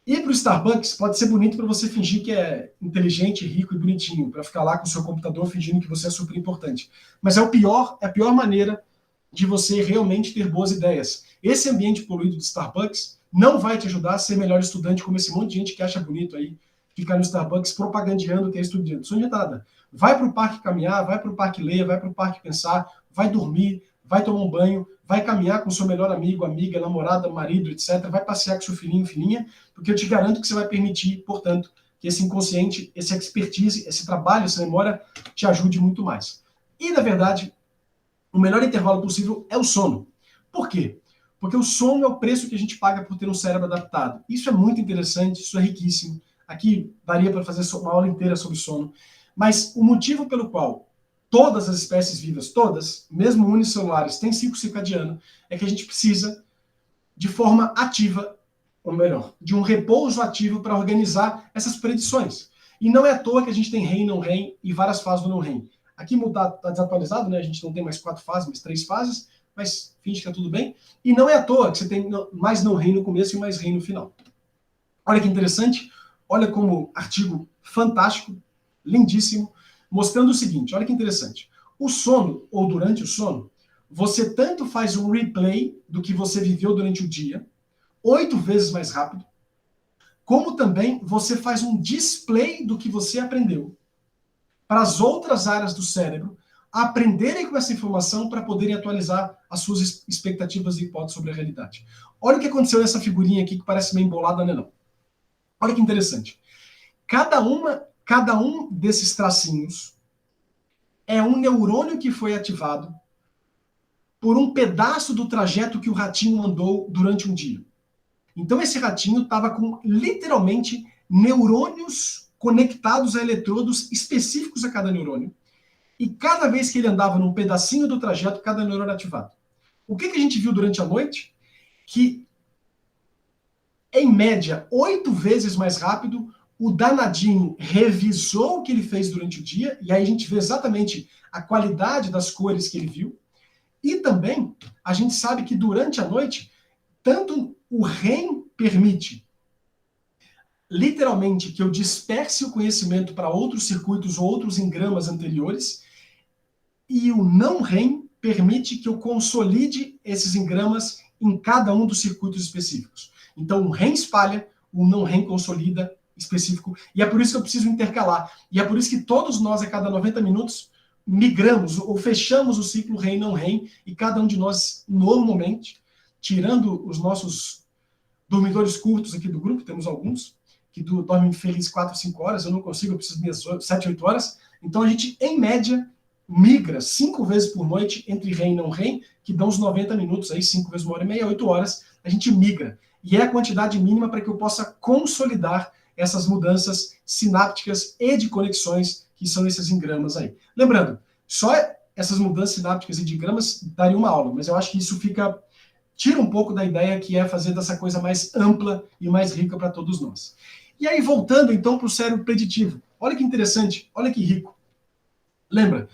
ir para o Starbucks pode ser bonito para você fingir que é inteligente, rico e bonitinho, para ficar lá com o seu computador fingindo que você é super importante. Mas é a pior maneira de você realmente ter boas ideias. Esse ambiente poluído do Starbucks não vai te ajudar a ser melhor estudante, como esse monte de gente que acha bonito aí, ficar no Starbucks propagandeando que é estudante. Isso não é nada. Vai para o parque caminhar, vai para o parque ler, vai para o parque pensar, vai dormir, vai tomar um banho, vai caminhar com seu melhor amigo, amiga, namorada, marido, etc. Vai passear com seu filhinho, filhinha, porque eu te garanto que você vai permitir, portanto, que esse inconsciente, esse expertise, esse trabalho, essa memória te ajude muito mais. E, na verdade, o melhor intervalo possível é o sono. Por quê? Porque o sono é o preço que a gente paga por ter um cérebro adaptado. Isso é muito interessante, isso é riquíssimo. Aqui daria para fazer uma aula inteira sobre sono. Mas o motivo pelo qual todas as espécies vivas, todas, mesmo unicelulares, têm ciclo circadiano, é que a gente precisa, de forma ativa, ou melhor, de um repouso ativo para organizar essas predições. E não é à toa que a gente tem REM, não REM e várias fases do não REM. Aqui está desatualizado, né? A gente não tem mais 4 fases, mas 3 fases, mas finge que está tudo bem. E não é à toa que você tem mais não REM no começo e mais REM no final. Olha que interessante, olha como artigo fantástico, lindíssimo, mostrando o seguinte, olha que interessante. O sono, ou durante o sono, você tanto faz um replay do que você viveu durante o dia, 8 vezes mais rápido, como também você faz um display do que você aprendeu para as outras áreas do cérebro aprenderem com essa informação para poderem atualizar as suas expectativas e hipóteses sobre a realidade. Olha o que aconteceu nessa figurinha aqui que parece meio embolada, né, não? Olha que interessante. Cada um desses tracinhos é um neurônio que foi ativado por um pedaço do trajeto que o ratinho andou durante um dia. Então esse ratinho estava com, literalmente, neurônios conectados a eletrodos específicos a cada neurônio. E cada vez que ele andava num pedacinho do trajeto, cada neurônio ativado. O que a gente viu durante a noite? Que, em média, 8 vezes mais rápido, o danadinho revisou o que ele fez durante o dia, e aí a gente vê exatamente a qualidade das cores que ele viu. E também, a gente sabe que durante a noite, tanto o REM permite, literalmente, que eu disperse o conhecimento para outros circuitos ou outros engramas anteriores, e o não REM permite que eu consolide esses engramas em cada um dos circuitos específicos. Então, o REM espalha, o não REM consolida específico, e é por isso que eu preciso intercalar. E é por isso que todos nós, a cada 90 minutos, migramos ou fechamos o ciclo REM não REM, e cada um de nós, normalmente, tirando os nossos dormidores curtos aqui do grupo, temos alguns, que dormem felizes 4, 5 horas, eu não consigo, eu preciso de minhas 7, 8 horas. Então a gente, em média, migra 5 vezes por noite entre REM e não REM, que dão os 90 minutos, aí 5 vezes 1 hora e meia, 8 horas, a gente migra. E é a quantidade mínima para que eu possa consolidar essas mudanças sinápticas e de conexões que são esses engramas aí. Lembrando, só essas mudanças sinápticas e de engramas daria uma aula, mas eu acho que isso tira um pouco da ideia que é fazer dessa coisa mais ampla e mais rica para todos nós. E aí, voltando então para o cérebro preditivo. Olha que interessante, olha que rico. Lembra,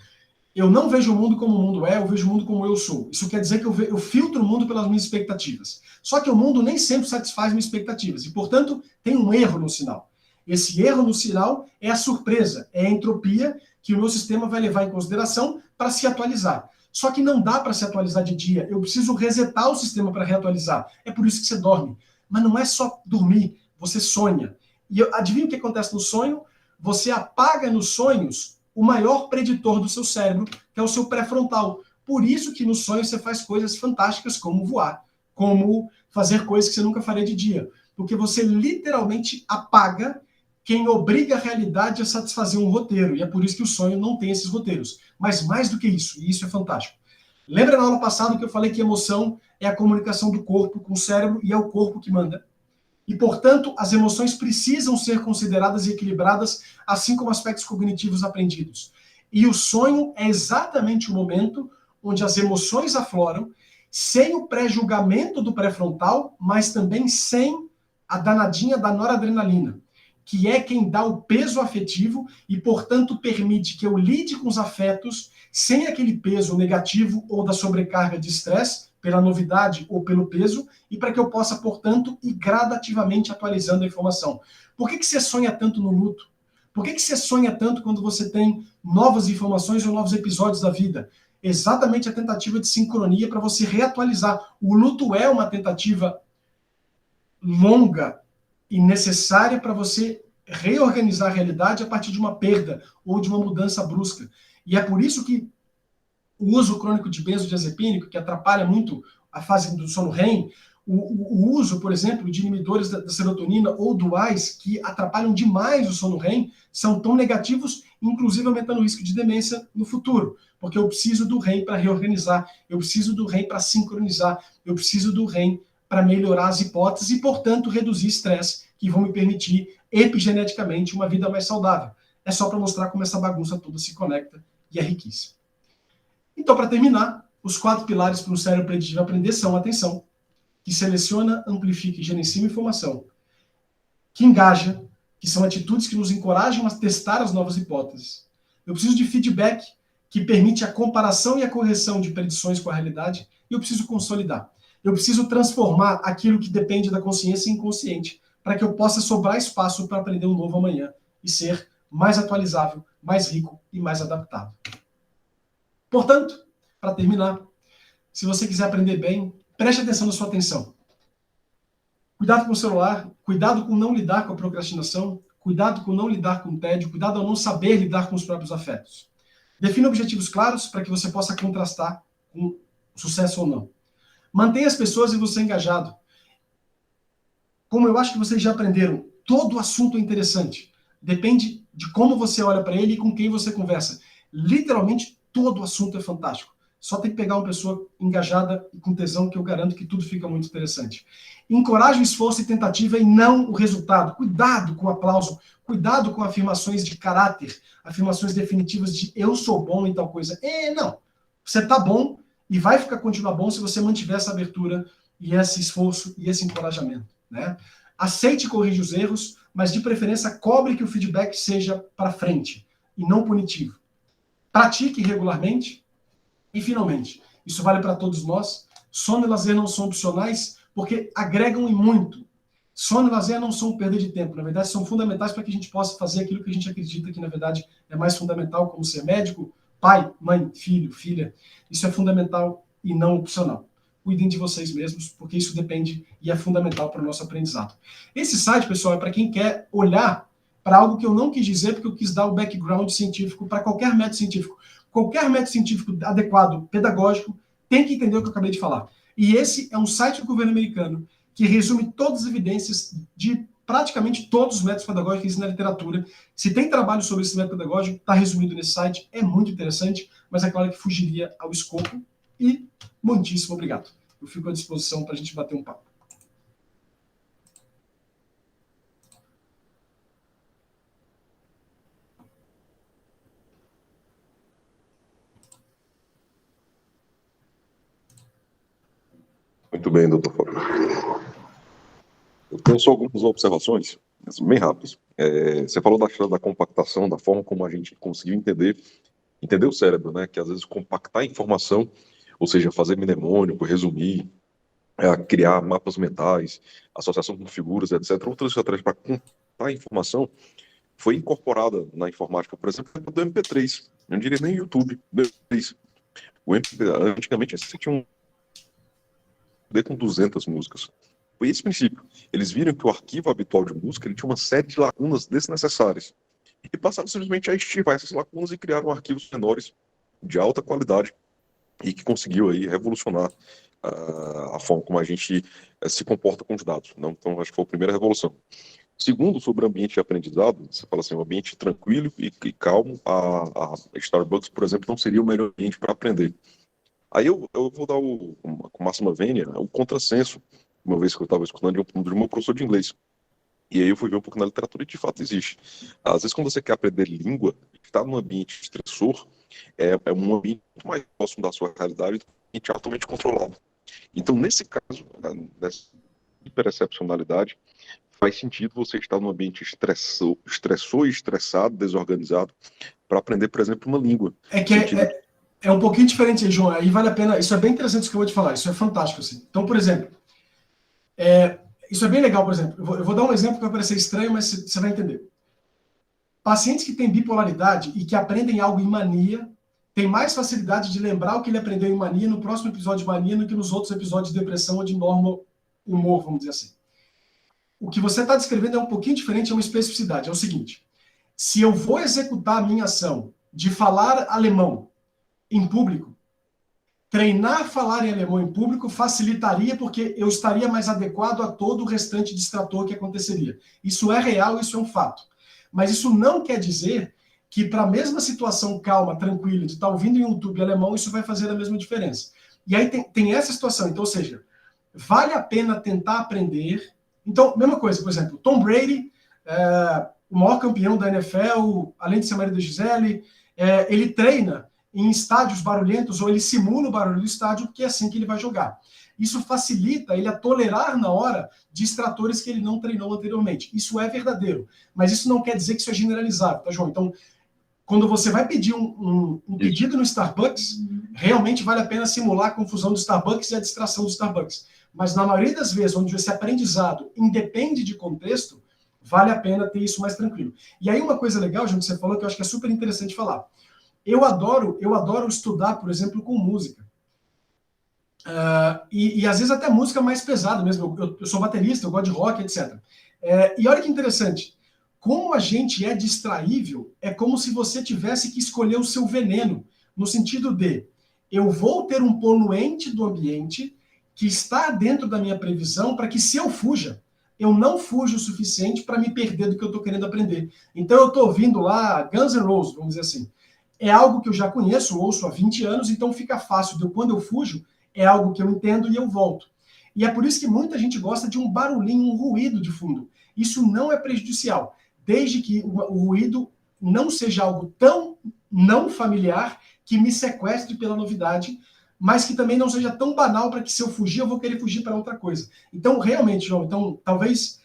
eu não vejo o mundo como o mundo é, eu vejo o mundo como eu sou. Isso quer dizer que eu filtro o mundo pelas minhas expectativas. Só que o mundo nem sempre satisfaz minhas expectativas e, portanto, tem um erro no sinal. Esse erro no sinal é a surpresa, é a entropia que o meu sistema vai levar em consideração para se atualizar. Só que não dá para se atualizar de dia, eu preciso resetar o sistema para reatualizar. É por isso que você dorme. Mas não é só dormir, você sonha. E adivinha o que acontece no sonho? Você apaga nos sonhos o maior preditor do seu cérebro, que é o seu pré-frontal. Por isso que no sonho você faz coisas fantásticas como voar, como fazer coisas que você nunca faria de dia. Porque você literalmente apaga quem obriga a realidade a satisfazer um roteiro. E é por isso que o sonho não tem esses roteiros. Mas mais do que isso, e isso é fantástico. Lembra na aula passada que eu falei que emoção é a comunicação do corpo com o cérebro e é o corpo que manda? E, portanto, as emoções precisam ser consideradas e equilibradas, assim como aspectos cognitivos aprendidos. E o sonho é exatamente o momento onde as emoções afloram, sem o pré-julgamento do pré-frontal, mas também sem a danadinha da noradrenalina, que é quem dá o peso afetivo e, portanto, permite que eu lide com os afetos sem aquele peso negativo ou da sobrecarga de estresse, pela novidade ou pelo peso, e para que eu possa, portanto, ir gradativamente atualizando a informação. Por que você sonha tanto no luto? Por que você sonha tanto quando você tem novas informações ou novos episódios da vida? Exatamente a tentativa de sincronia para você reatualizar. O luto é uma tentativa longa e necessária para você reorganizar a realidade a partir de uma perda ou de uma mudança brusca. E é por isso que o uso crônico de benzodiazepínico, que atrapalha muito a fase do sono REM, o uso, por exemplo, de inibidores da serotonina ou duais, que atrapalham demais o sono REM, são tão negativos, inclusive aumentando o risco de demência no futuro. Porque eu preciso do REM para reorganizar, eu preciso do REM para sincronizar, eu preciso do REM para melhorar as hipóteses e, portanto, reduzir estresse, que vão me permitir, epigeneticamente, uma vida mais saudável. É só para mostrar como essa bagunça toda se conecta e é riquíssima. Então, para terminar, os 4 pilares para um cérebro preditivo aprender são atenção, que seleciona, amplifica e gerencia informação, que engaja, que são atitudes que nos encorajam a testar as novas hipóteses. Eu preciso de feedback, que permite a comparação e a correção de predições com a realidade, e eu preciso consolidar. Eu preciso transformar aquilo que depende da consciência em inconsciente, para que eu possa sobrar espaço para aprender um novo amanhã e ser mais atualizável, mais rico e mais adaptado. Portanto, para terminar, se você quiser aprender bem, preste atenção na sua atenção. Cuidado com o celular, cuidado com não lidar com a procrastinação, cuidado com não lidar com o tédio, cuidado ao não saber lidar com os próprios afetos. Defina objetivos claros para que você possa contrastar com sucesso ou não. Mantenha as pessoas e você engajado. Como eu acho que vocês já aprenderam, todo assunto é interessante. Depende de como você olha para ele e com quem você conversa. Literalmente, todo assunto é fantástico. Só tem que pegar uma pessoa engajada e com tesão, que eu garanto que tudo fica muito interessante. Encoraje o esforço e tentativa e não o resultado. Cuidado com o aplauso, cuidado com afirmações de caráter, afirmações definitivas de eu sou bom em tal coisa. Não. Você está bom e vai continuar bom se você mantiver essa abertura e esse esforço e esse encorajamento, né? Aceite e corrija os erros, mas de preferência cobre que o feedback seja para frente e não punitivo. Pratique regularmente. E, finalmente, isso vale para todos nós, sono e lazer não são opcionais porque agregam em muito. Sono e lazer não são perda de tempo, na verdade são fundamentais para que a gente possa fazer aquilo que a gente acredita que, na verdade, é mais fundamental, como ser médico, pai, mãe, filho, filha. Isso é fundamental e não opcional. Cuidem de vocês mesmos, porque isso depende e é fundamental para o nosso aprendizado. Esse site, pessoal, é para quem quer olhar para algo que eu não quis dizer, porque eu quis dar o background científico para qualquer método científico. Qualquer método científico adequado, pedagógico, tem que entender o que eu acabei de falar. E esse é um site do governo americano que resume todas as evidências de praticamente todos os métodos pedagógicos que existem na literatura. Se tem trabalho sobre esse método pedagógico, está resumido nesse site, é muito interessante, mas é claro que fugiria ao escopo. E muitíssimo obrigado. Eu fico à disposição para a gente bater um papo. Muito bem, doutor Fábio. Eu tenho só algumas observações, bem rápidas. Você falou da compactação, da forma como a gente conseguiu entender o cérebro, né? Que às vezes compactar informação, ou seja, fazer mnemônico, resumir, criar mapas mentais, associação com figuras, etc. Outras estratégias para compactar a informação foi incorporada na informática, por exemplo, do MP3. Eu não diria nem YouTube, MP3. Antigamente você tinha um CD com 200 músicas. Foi esse princípio. Eles viram que o arquivo habitual de música ele tinha uma série de lacunas desnecessárias. E passaram simplesmente a estivar essas lacunas e criaram arquivos menores de alta qualidade e que conseguiu aí revolucionar a forma como a gente se comporta com os dados. Não? Então, acho que foi a primeira revolução. Segundo, sobre o ambiente de aprendizado, você fala assim, um ambiente tranquilo e calmo, a Starbucks, por exemplo, não seria o melhor ambiente para aprender. Aí eu vou dar com máxima vênia o contrassenso, uma vez que eu estava escutando de um meu professor de inglês. E aí eu fui ver um pouco na literatura e de fato existe. Às vezes quando você quer aprender língua, estar num ambiente estressor é um ambiente muito mais próximo da sua realidade do que um ambiente altamente controlado. Então, nesse caso, dessa hiperexcepcionalidade, faz sentido você estar num ambiente estressor e estressado, desorganizado, para aprender, por exemplo, uma língua. É um pouquinho diferente, João. Aí vale a pena. Isso é bem interessante o que eu vou te falar. Isso é fantástico. Assim. Então, por exemplo, isso é bem legal, por exemplo. Eu vou dar um exemplo que vai parecer estranho, mas você vai entender. Pacientes que têm bipolaridade e que aprendem algo em mania têm mais facilidade de lembrar o que ele aprendeu em mania no próximo episódio de mania do que nos outros episódios de depressão ou de normal humor, vamos dizer assim. O que você está descrevendo é um pouquinho diferente, é uma especificidade. É o seguinte: se eu vou executar a minha ação de falar alemão em público, treinar falar em alemão em público facilitaria porque eu estaria mais adequado a todo o restante distrator que aconteceria. Isso é real, isso é um fato. Mas isso não quer dizer que para a mesma situação calma, tranquila, de estar ouvindo em YouTube alemão, isso vai fazer a mesma diferença. E aí tem essa situação. Então, ou seja, vale a pena tentar aprender. Então, mesma coisa, por exemplo, Tom Brady, o maior campeão da NFL, além de ser marido da Gisele, ele treina em estádios barulhentos, ou ele simula o barulho do estádio, porque é assim que ele vai jogar. Isso facilita ele a tolerar na hora distratores que ele não treinou anteriormente. Isso é verdadeiro, mas isso não quer dizer que isso é generalizado, tá, João? Então, quando você vai pedir um pedido no Starbucks, realmente vale a pena simular a confusão do Starbucks e a distração do Starbucks. Mas na maioria das vezes, onde esse aprendizado independe de contexto, vale a pena ter isso mais tranquilo. E aí uma coisa legal, João, que você falou, que eu acho que é super interessante falar. Eu adoro estudar, por exemplo, com música. E às vezes até música mais pesada mesmo. Eu sou baterista, eu gosto de rock, etc. E olha que interessante. Como a gente é distraível, é como se você tivesse que escolher o seu veneno, no sentido de eu vou ter um poluente do ambiente que está dentro da minha previsão para que, se eu fuja, eu não fuja o suficiente para me perder do que eu estou querendo aprender. Então eu estou ouvindo lá Guns N' Roses, vamos dizer assim. É algo que eu já conheço, ouço há 20 anos, então fica fácil. Quando eu fujo, é algo que eu entendo e eu volto. E é por isso que muita gente gosta de um barulhinho, um ruído de fundo. Isso não é prejudicial, desde que o ruído não seja algo tão não familiar que me sequestre pela novidade, mas que também não seja tão banal para que, se eu fugir, eu vou querer fugir para outra coisa. Então, realmente, João, talvez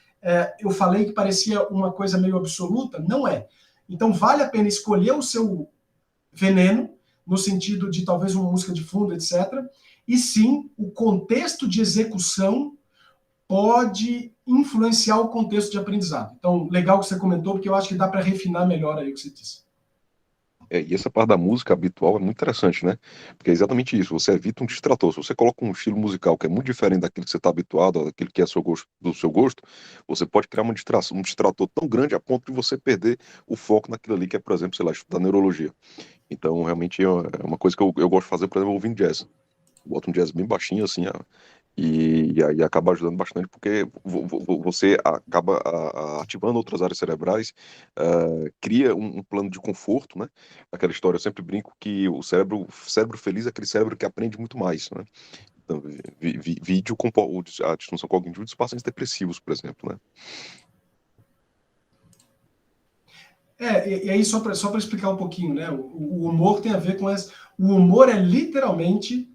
eu falei que parecia uma coisa meio absoluta, não é. Então, vale a pena escolher o seu veneno, no sentido de talvez uma música de fundo, etc. E sim, o contexto de execução pode influenciar o contexto de aprendizado. Então, legal que você comentou, porque eu acho que dá para refinar melhor aí o que você disse. E essa parte da música habitual é muito interessante, né? Porque é exatamente isso, você evita um distrator. Se você coloca um estilo musical que é muito diferente daquilo que você está habituado, daquilo que é do seu gosto, você pode criar um distrator tão grande a ponto de você perder o foco naquilo ali que é, por exemplo, sei lá, estudar neurologia. Então, realmente é uma coisa que eu gosto de fazer, por exemplo, ouvindo jazz. Bota um jazz bem baixinho, assim, e aí acaba ajudando bastante, porque você acaba ativando outras áreas cerebrais, cria um plano de conforto, né? Aquela história, eu sempre brinco que o cérebro feliz é aquele cérebro que aprende muito mais, né? Então, vídeo com a disfunção cognitiva dos pacientes depressivos, por exemplo, né? E aí, só para explicar um pouquinho, né? O humor tem a ver com essa. O humor é literalmente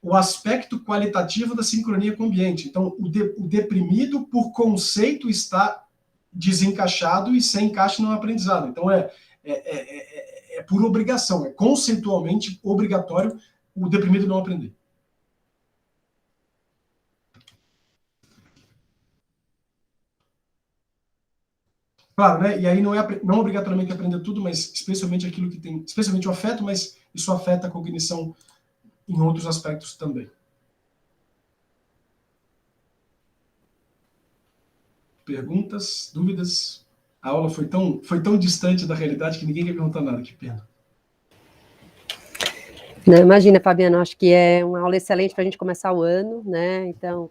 o aspecto qualitativo da sincronia com o ambiente. Então, o deprimido, por conceito, está desencaixado e sem encaixe no aprendizado. Então, é por obrigação, é conceitualmente obrigatório o deprimido não aprender. Claro, né? E aí não obrigatoriamente aprender tudo, mas especialmente aquilo que tem, especialmente o afeto, mas isso afeta a cognição em outros aspectos também. Perguntas, dúvidas? A aula foi tão distante da realidade que ninguém quer perguntar nada, que pena. Não, imagina, Fabiano, acho que é uma aula excelente para a gente começar o ano, né? Então,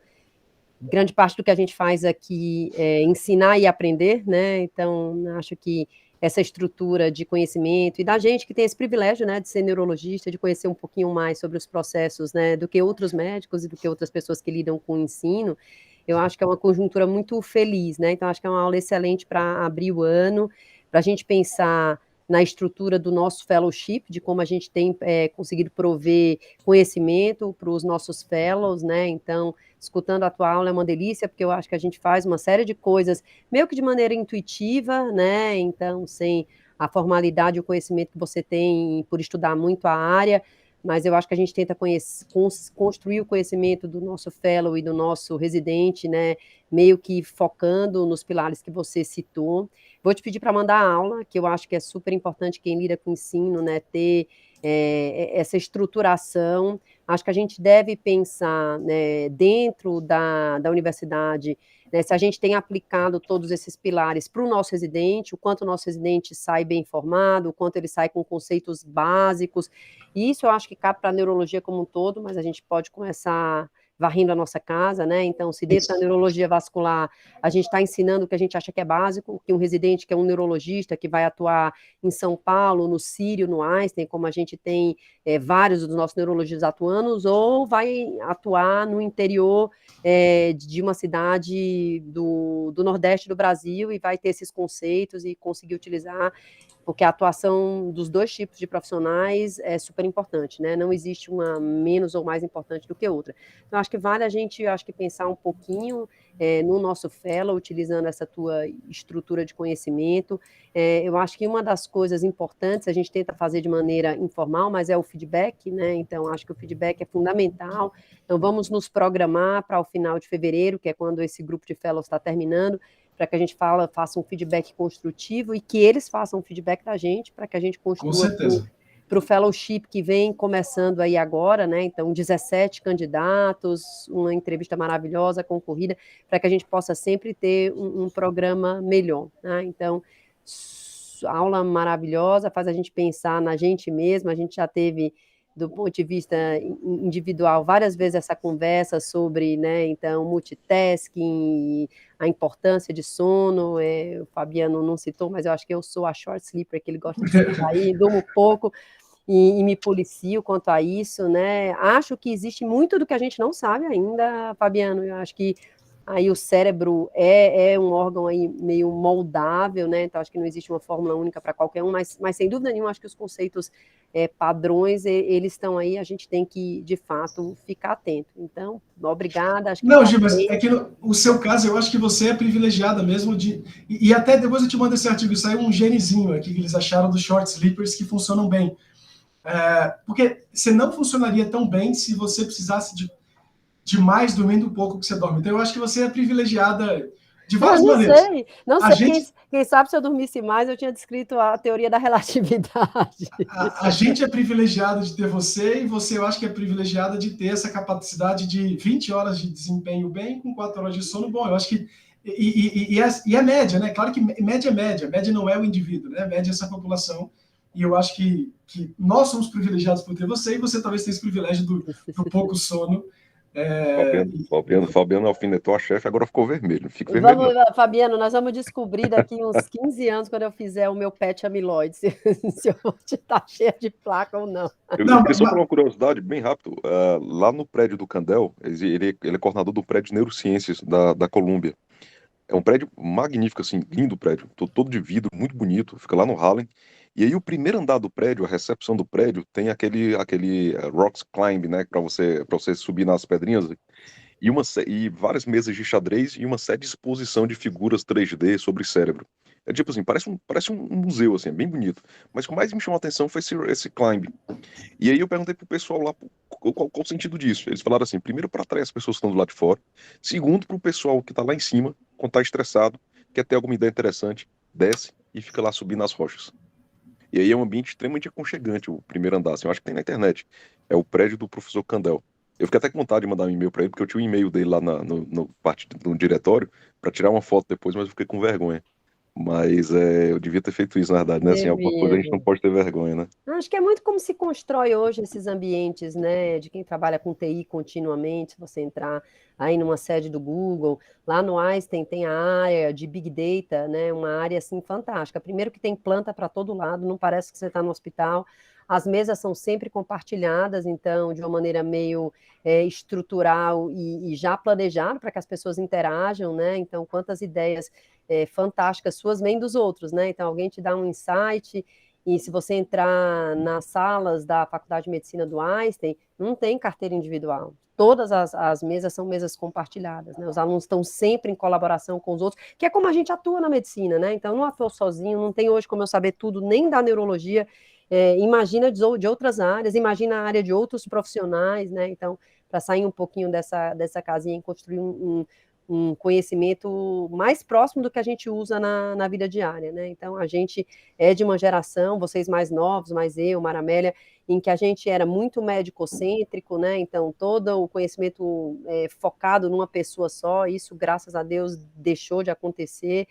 grande parte do que a gente faz aqui é ensinar e aprender, né? Então, acho que essa estrutura de conhecimento e da gente que tem esse privilégio, né, de ser neurologista, de conhecer um pouquinho mais sobre os processos, né, do que outros médicos e do que outras pessoas que lidam com o ensino, eu acho que é uma conjuntura muito feliz, né? Então, acho que é uma aula excelente para abrir o ano, para a gente pensar na estrutura do nosso fellowship, de como a gente tem conseguido prover conhecimento para os nossos fellows, né? Então, escutando a tua aula é uma delícia, porque eu acho que a gente faz uma série de coisas meio que de maneira intuitiva, né? Então, sem a formalidade e o conhecimento que você tem por estudar muito a área, mas eu acho que a gente tenta construir o conhecimento do nosso fellow e do nosso residente, né? Meio que focando nos pilares que você citou. Vou te pedir para mandar a aula, que eu acho que é super importante quem lida com ensino, né? Ter essa estruturação. Acho que a gente deve pensar, né, dentro da universidade, né, se a gente tem aplicado todos esses pilares para o nosso residente, o quanto o nosso residente sai bem informado, o quanto ele sai com conceitos básicos. E isso eu acho que cabe para a neurologia como um todo, mas a gente pode começar varrendo a nossa casa, né? Então, se dentro da neurologia vascular a gente está ensinando o que a gente acha que é básico, que um residente que é um neurologista que vai atuar em São Paulo, no Sírio, no Einstein, como a gente tem vários dos nossos neurologistas atuando, ou vai atuar no interior de uma cidade do Nordeste do Brasil e vai ter esses conceitos e conseguir utilizar, porque a atuação dos dois tipos de profissionais é super importante, né? Não existe uma menos ou mais importante do que outra. Então, acho que vale a gente, pensar um pouquinho no nosso fellow, utilizando essa tua estrutura de conhecimento. Eu acho que uma das coisas importantes, a gente tenta fazer de maneira informal, mas é o feedback, né? Então, acho que o feedback é fundamental. Então, vamos nos programar para o final de fevereiro, que é quando esse grupo de fellows está terminando, para que a gente faça um feedback construtivo e que eles façam um feedback da gente, para que a gente construa para o fellowship que vem começando aí agora, né? Então, 17 candidatos, uma entrevista maravilhosa, concorrida, para que a gente possa sempre ter um programa melhor, né? Então, aula maravilhosa, faz a gente pensar na gente mesmo, a gente já teve, do ponto de vista individual, várias vezes essa conversa sobre, né, então, multitasking, a importância de sono, o Fabiano não citou, mas eu acho que eu sou a short sleeper, que ele gosta de sair, durmo pouco, e me policio quanto a isso, né? Acho que existe muito do que a gente não sabe ainda, Fabiano. Eu acho que aí o cérebro é um órgão aí meio moldável, né? Então acho que não existe uma fórmula única para qualquer um, mas sem dúvida nenhuma acho que os conceitos padrões eles estão aí. A gente tem que de fato ficar atento. Então, obrigada. Acho que não, Gi, mas é que no seu caso eu acho que você é privilegiada mesmo e até depois eu te mando esse artigo, saiu um genezinho aqui que eles acharam dos short sleepers que funcionam bem. Porque você não funcionaria tão bem se você precisasse de mais dormindo um pouco que você dorme. Então, eu acho que você é privilegiada de várias maneiras. Não sei. Quem sabe se eu dormisse mais, eu tinha descrito a teoria da relatividade. A gente é privilegiado de ter você e você, eu acho que é privilegiada de ter essa capacidade de 20 horas de desempenho bem com 4 horas de sono bom. Eu acho que e é média, né? Claro que média é média. Média não é o indivíduo, né? Média é essa população. E eu acho que nós somos privilegiados por ter você e você talvez tenha esse privilégio do pouco sono. Fabiano alfinetou a chefe, agora ficou vermelho. Fica vermelho. Fabiano, nós vamos descobrir daqui uns 15 anos, quando eu fizer o meu PET amiloide, se eu vou estar cheia de placa ou não. Eu queria só falar uma curiosidade, bem rápido. Lá no prédio do Candel, ele é coordenador do prédio de neurociências da Colômbia. É um prédio magnífico, assim, lindo prédio, todo de vidro, muito bonito, fica lá no Harlem. E aí o primeiro andar do prédio, a recepção do prédio, tem aquele rocks climb, né, para você subir nas pedrinhas, e várias mesas de xadrez e uma série de exposição de figuras 3D sobre cérebro. É tipo assim, parece um museu, assim, é bem bonito. Mas o que mais me chamou a atenção foi esse climb. E aí eu perguntei pro pessoal lá qual o sentido disso. Eles falaram assim, primeiro para atrair as pessoas que estão do lado de fora, segundo pro pessoal que tá lá em cima, quando tá estressado, quer ter alguma ideia interessante, desce e fica lá subindo as rochas. E aí é um ambiente extremamente aconchegante, o primeiro andar, assim, eu acho que tem na internet. É o prédio do professor Candel. Eu fiquei até com vontade de mandar um e-mail para ele, porque eu tinha um e-mail dele lá no parte do diretório, para tirar uma foto depois, mas eu fiquei com vergonha. Mas eu devia ter feito isso, na verdade, né? Assim, alguma coisa a gente não Devia. pode ter vergonha, né? Acho que é muito como se constrói hoje esses ambientes, né, de quem trabalha com TI continuamente, se você entrar aí numa sede do Google, lá no Einstein tem a área de Big Data, né, uma área, assim, fantástica. Primeiro que tem planta para todo lado, não parece que você está no hospital, as mesas são sempre compartilhadas, então, de uma maneira meio estrutural e já planejado para que as pessoas interajam, né, então, quantas ideias fantásticas suas vêm dos outros, né, então, alguém te dá um insight. E se você entrar nas salas da Faculdade de Medicina do Einstein, não tem carteira individual. Todas as mesas são mesas compartilhadas, né? Os alunos estão sempre em colaboração com os outros, que é como a gente atua na medicina, né? Então, não atua sozinho, não tem hoje como eu saber tudo, nem da neurologia, imagina de outras áreas, imagina a área de outros profissionais, né? Então, para sair um pouquinho dessa casinha e construir um conhecimento mais próximo do que a gente usa na vida diária, né? Então, a gente é de uma geração, vocês mais novos, mais eu, Maramélia, em que a gente era muito médico-cêntrico, né? Então, todo o conhecimento focado numa pessoa só, isso, graças a Deus, deixou de acontecer.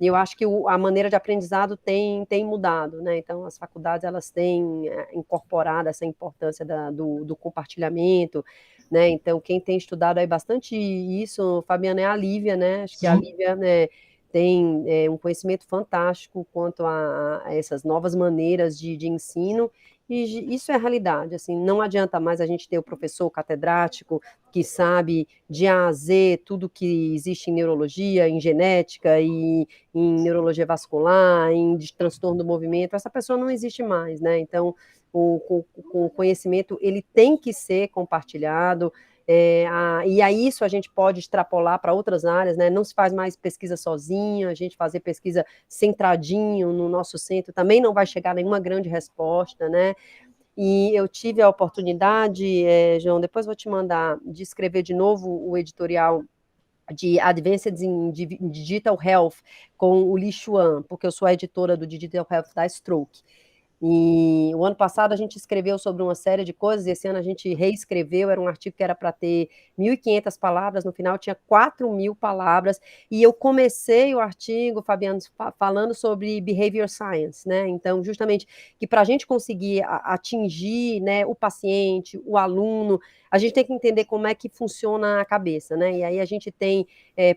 E eu acho que a maneira de aprendizado tem mudado, né? Então, as faculdades, elas têm incorporado essa importância do compartilhamento, né? Então, quem tem estudado aí bastante isso, Fabiana, é a Lívia, né? Acho que a Sim. Lívia, né, tem um conhecimento fantástico quanto a essas novas maneiras de ensino, e isso é a realidade, assim, não adianta mais a gente ter o professor catedrático que sabe de A a Z tudo que existe em neurologia, em genética e em neurologia vascular, em transtorno do movimento, essa pessoa não existe mais, né? Então, o conhecimento, ele tem que ser compartilhado, e aí isso a gente pode extrapolar para outras áreas, né? Não se faz mais pesquisa sozinho, a gente fazer pesquisa centradinho no nosso centro também não vai chegar a nenhuma grande resposta, né? E eu tive a oportunidade, João, depois vou te mandar, de escrever de novo o editorial de Advanced in Digital Health com o Li Xuan, porque eu sou a editora do Digital Health da Stroke. E o ano passado a gente escreveu sobre uma série de coisas, e esse ano a gente reescreveu, era um artigo que era para ter 1.500 palavras, no final tinha 4.000 palavras, e eu comecei o artigo, Fabiano, falando sobre behavior science, né? Então, justamente, que para a gente conseguir atingir, né, o paciente, o aluno, a gente tem que entender como é que funciona a cabeça, né? E aí a gente tem,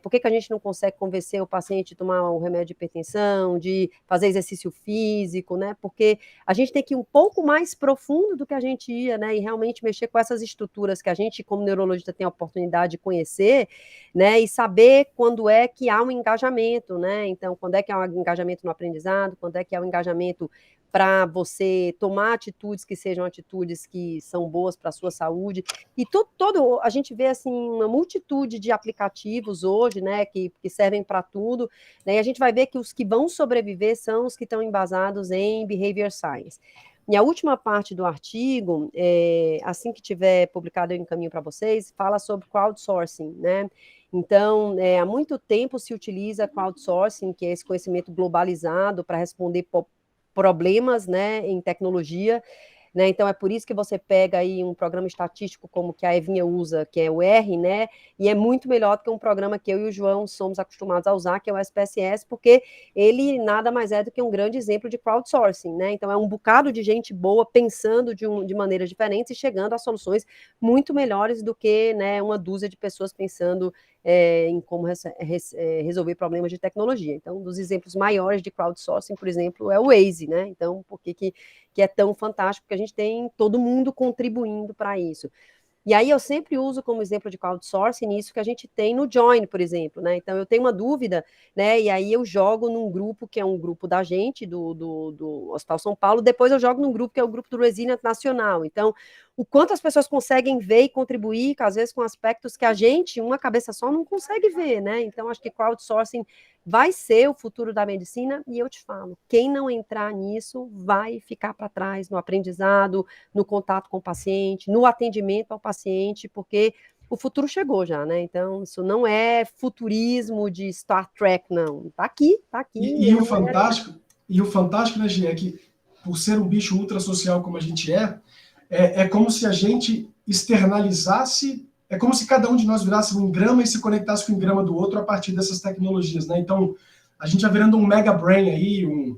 por que a gente não consegue convencer o paciente de tomar um remédio de hipertensão, de fazer exercício físico, né? Porque a gente tem que ir um pouco mais profundo do que a gente ia, né? E realmente mexer com essas estruturas que a gente, como neurologista, tem a oportunidade de conhecer, né? E saber quando é que há um engajamento, né? Então, quando é que há um engajamento no aprendizado, quando é que há um engajamento para você tomar atitudes que sejam atitudes que são boas para a sua saúde. E a gente vê assim uma multitude de aplicativos hoje, né, que servem para tudo, né, e a gente vai ver que os que vão sobreviver são os que estão embasados em behavior science. E a última parte do artigo, assim que tiver publicado, eu encaminho para vocês, fala sobre crowdsourcing, né? Então, há muito tempo se utiliza crowdsourcing, que é esse conhecimento globalizado para responder problemas, né, em tecnologia, né? Então é por isso que você pega aí um programa estatístico como que a Evinha usa, que é o R, né? E é muito melhor do que um programa que eu e o João somos acostumados a usar, que é o SPSS, porque ele nada mais é do que um grande exemplo de crowdsourcing, né? Então é um bocado de gente boa pensando de maneiras diferentes e chegando a soluções muito melhores do que, né, uma dúzia de pessoas pensando em como resolver problemas de tecnologia. Então, um dos exemplos maiores de crowdsourcing, por exemplo, é o Waze, né? Então, por que é tão fantástico? Porque a gente tem todo mundo contribuindo para isso. E aí eu sempre uso como exemplo de crowdsourcing isso que a gente tem no Join, por exemplo, né? Então eu tenho uma dúvida, né? E aí eu jogo num grupo que é um grupo da gente, do Hospital São Paulo, depois eu jogo num grupo que é o grupo do Resilient Nacional. Então, o quanto as pessoas conseguem ver e contribuir, às vezes com aspectos que a gente, uma cabeça só, não consegue ver, né? Então, acho que crowdsourcing vai ser o futuro da medicina, e eu te falo, quem não entrar nisso vai ficar para trás no aprendizado, no contato com o paciente, no atendimento ao paciente, porque o futuro chegou já, né? Então, isso não é futurismo de Star Trek, não. Está aqui, está aqui. E o fantástico, né, Gi, é que por ser um bicho ultra social como a gente é como se a gente externalizasse, é como se cada um de nós virasse um engrama e se conectasse com o engrama do outro a partir dessas tecnologias, né? Então, a gente vai virando um mega brain aí,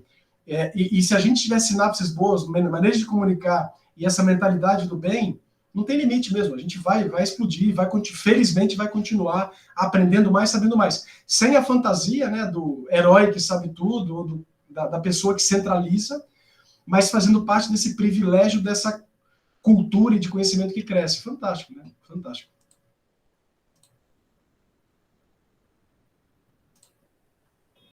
e se a gente tiver sinapses boas, maneiras de comunicar e essa mentalidade do bem, não tem limite mesmo. A gente vai explodir, felizmente vai continuar aprendendo mais, sabendo mais. Sem a fantasia, né, do herói que sabe tudo, ou da pessoa que centraliza, mas fazendo parte desse privilégio, dessa cultura e de conhecimento que cresce. Fantástico, né? Fantástico.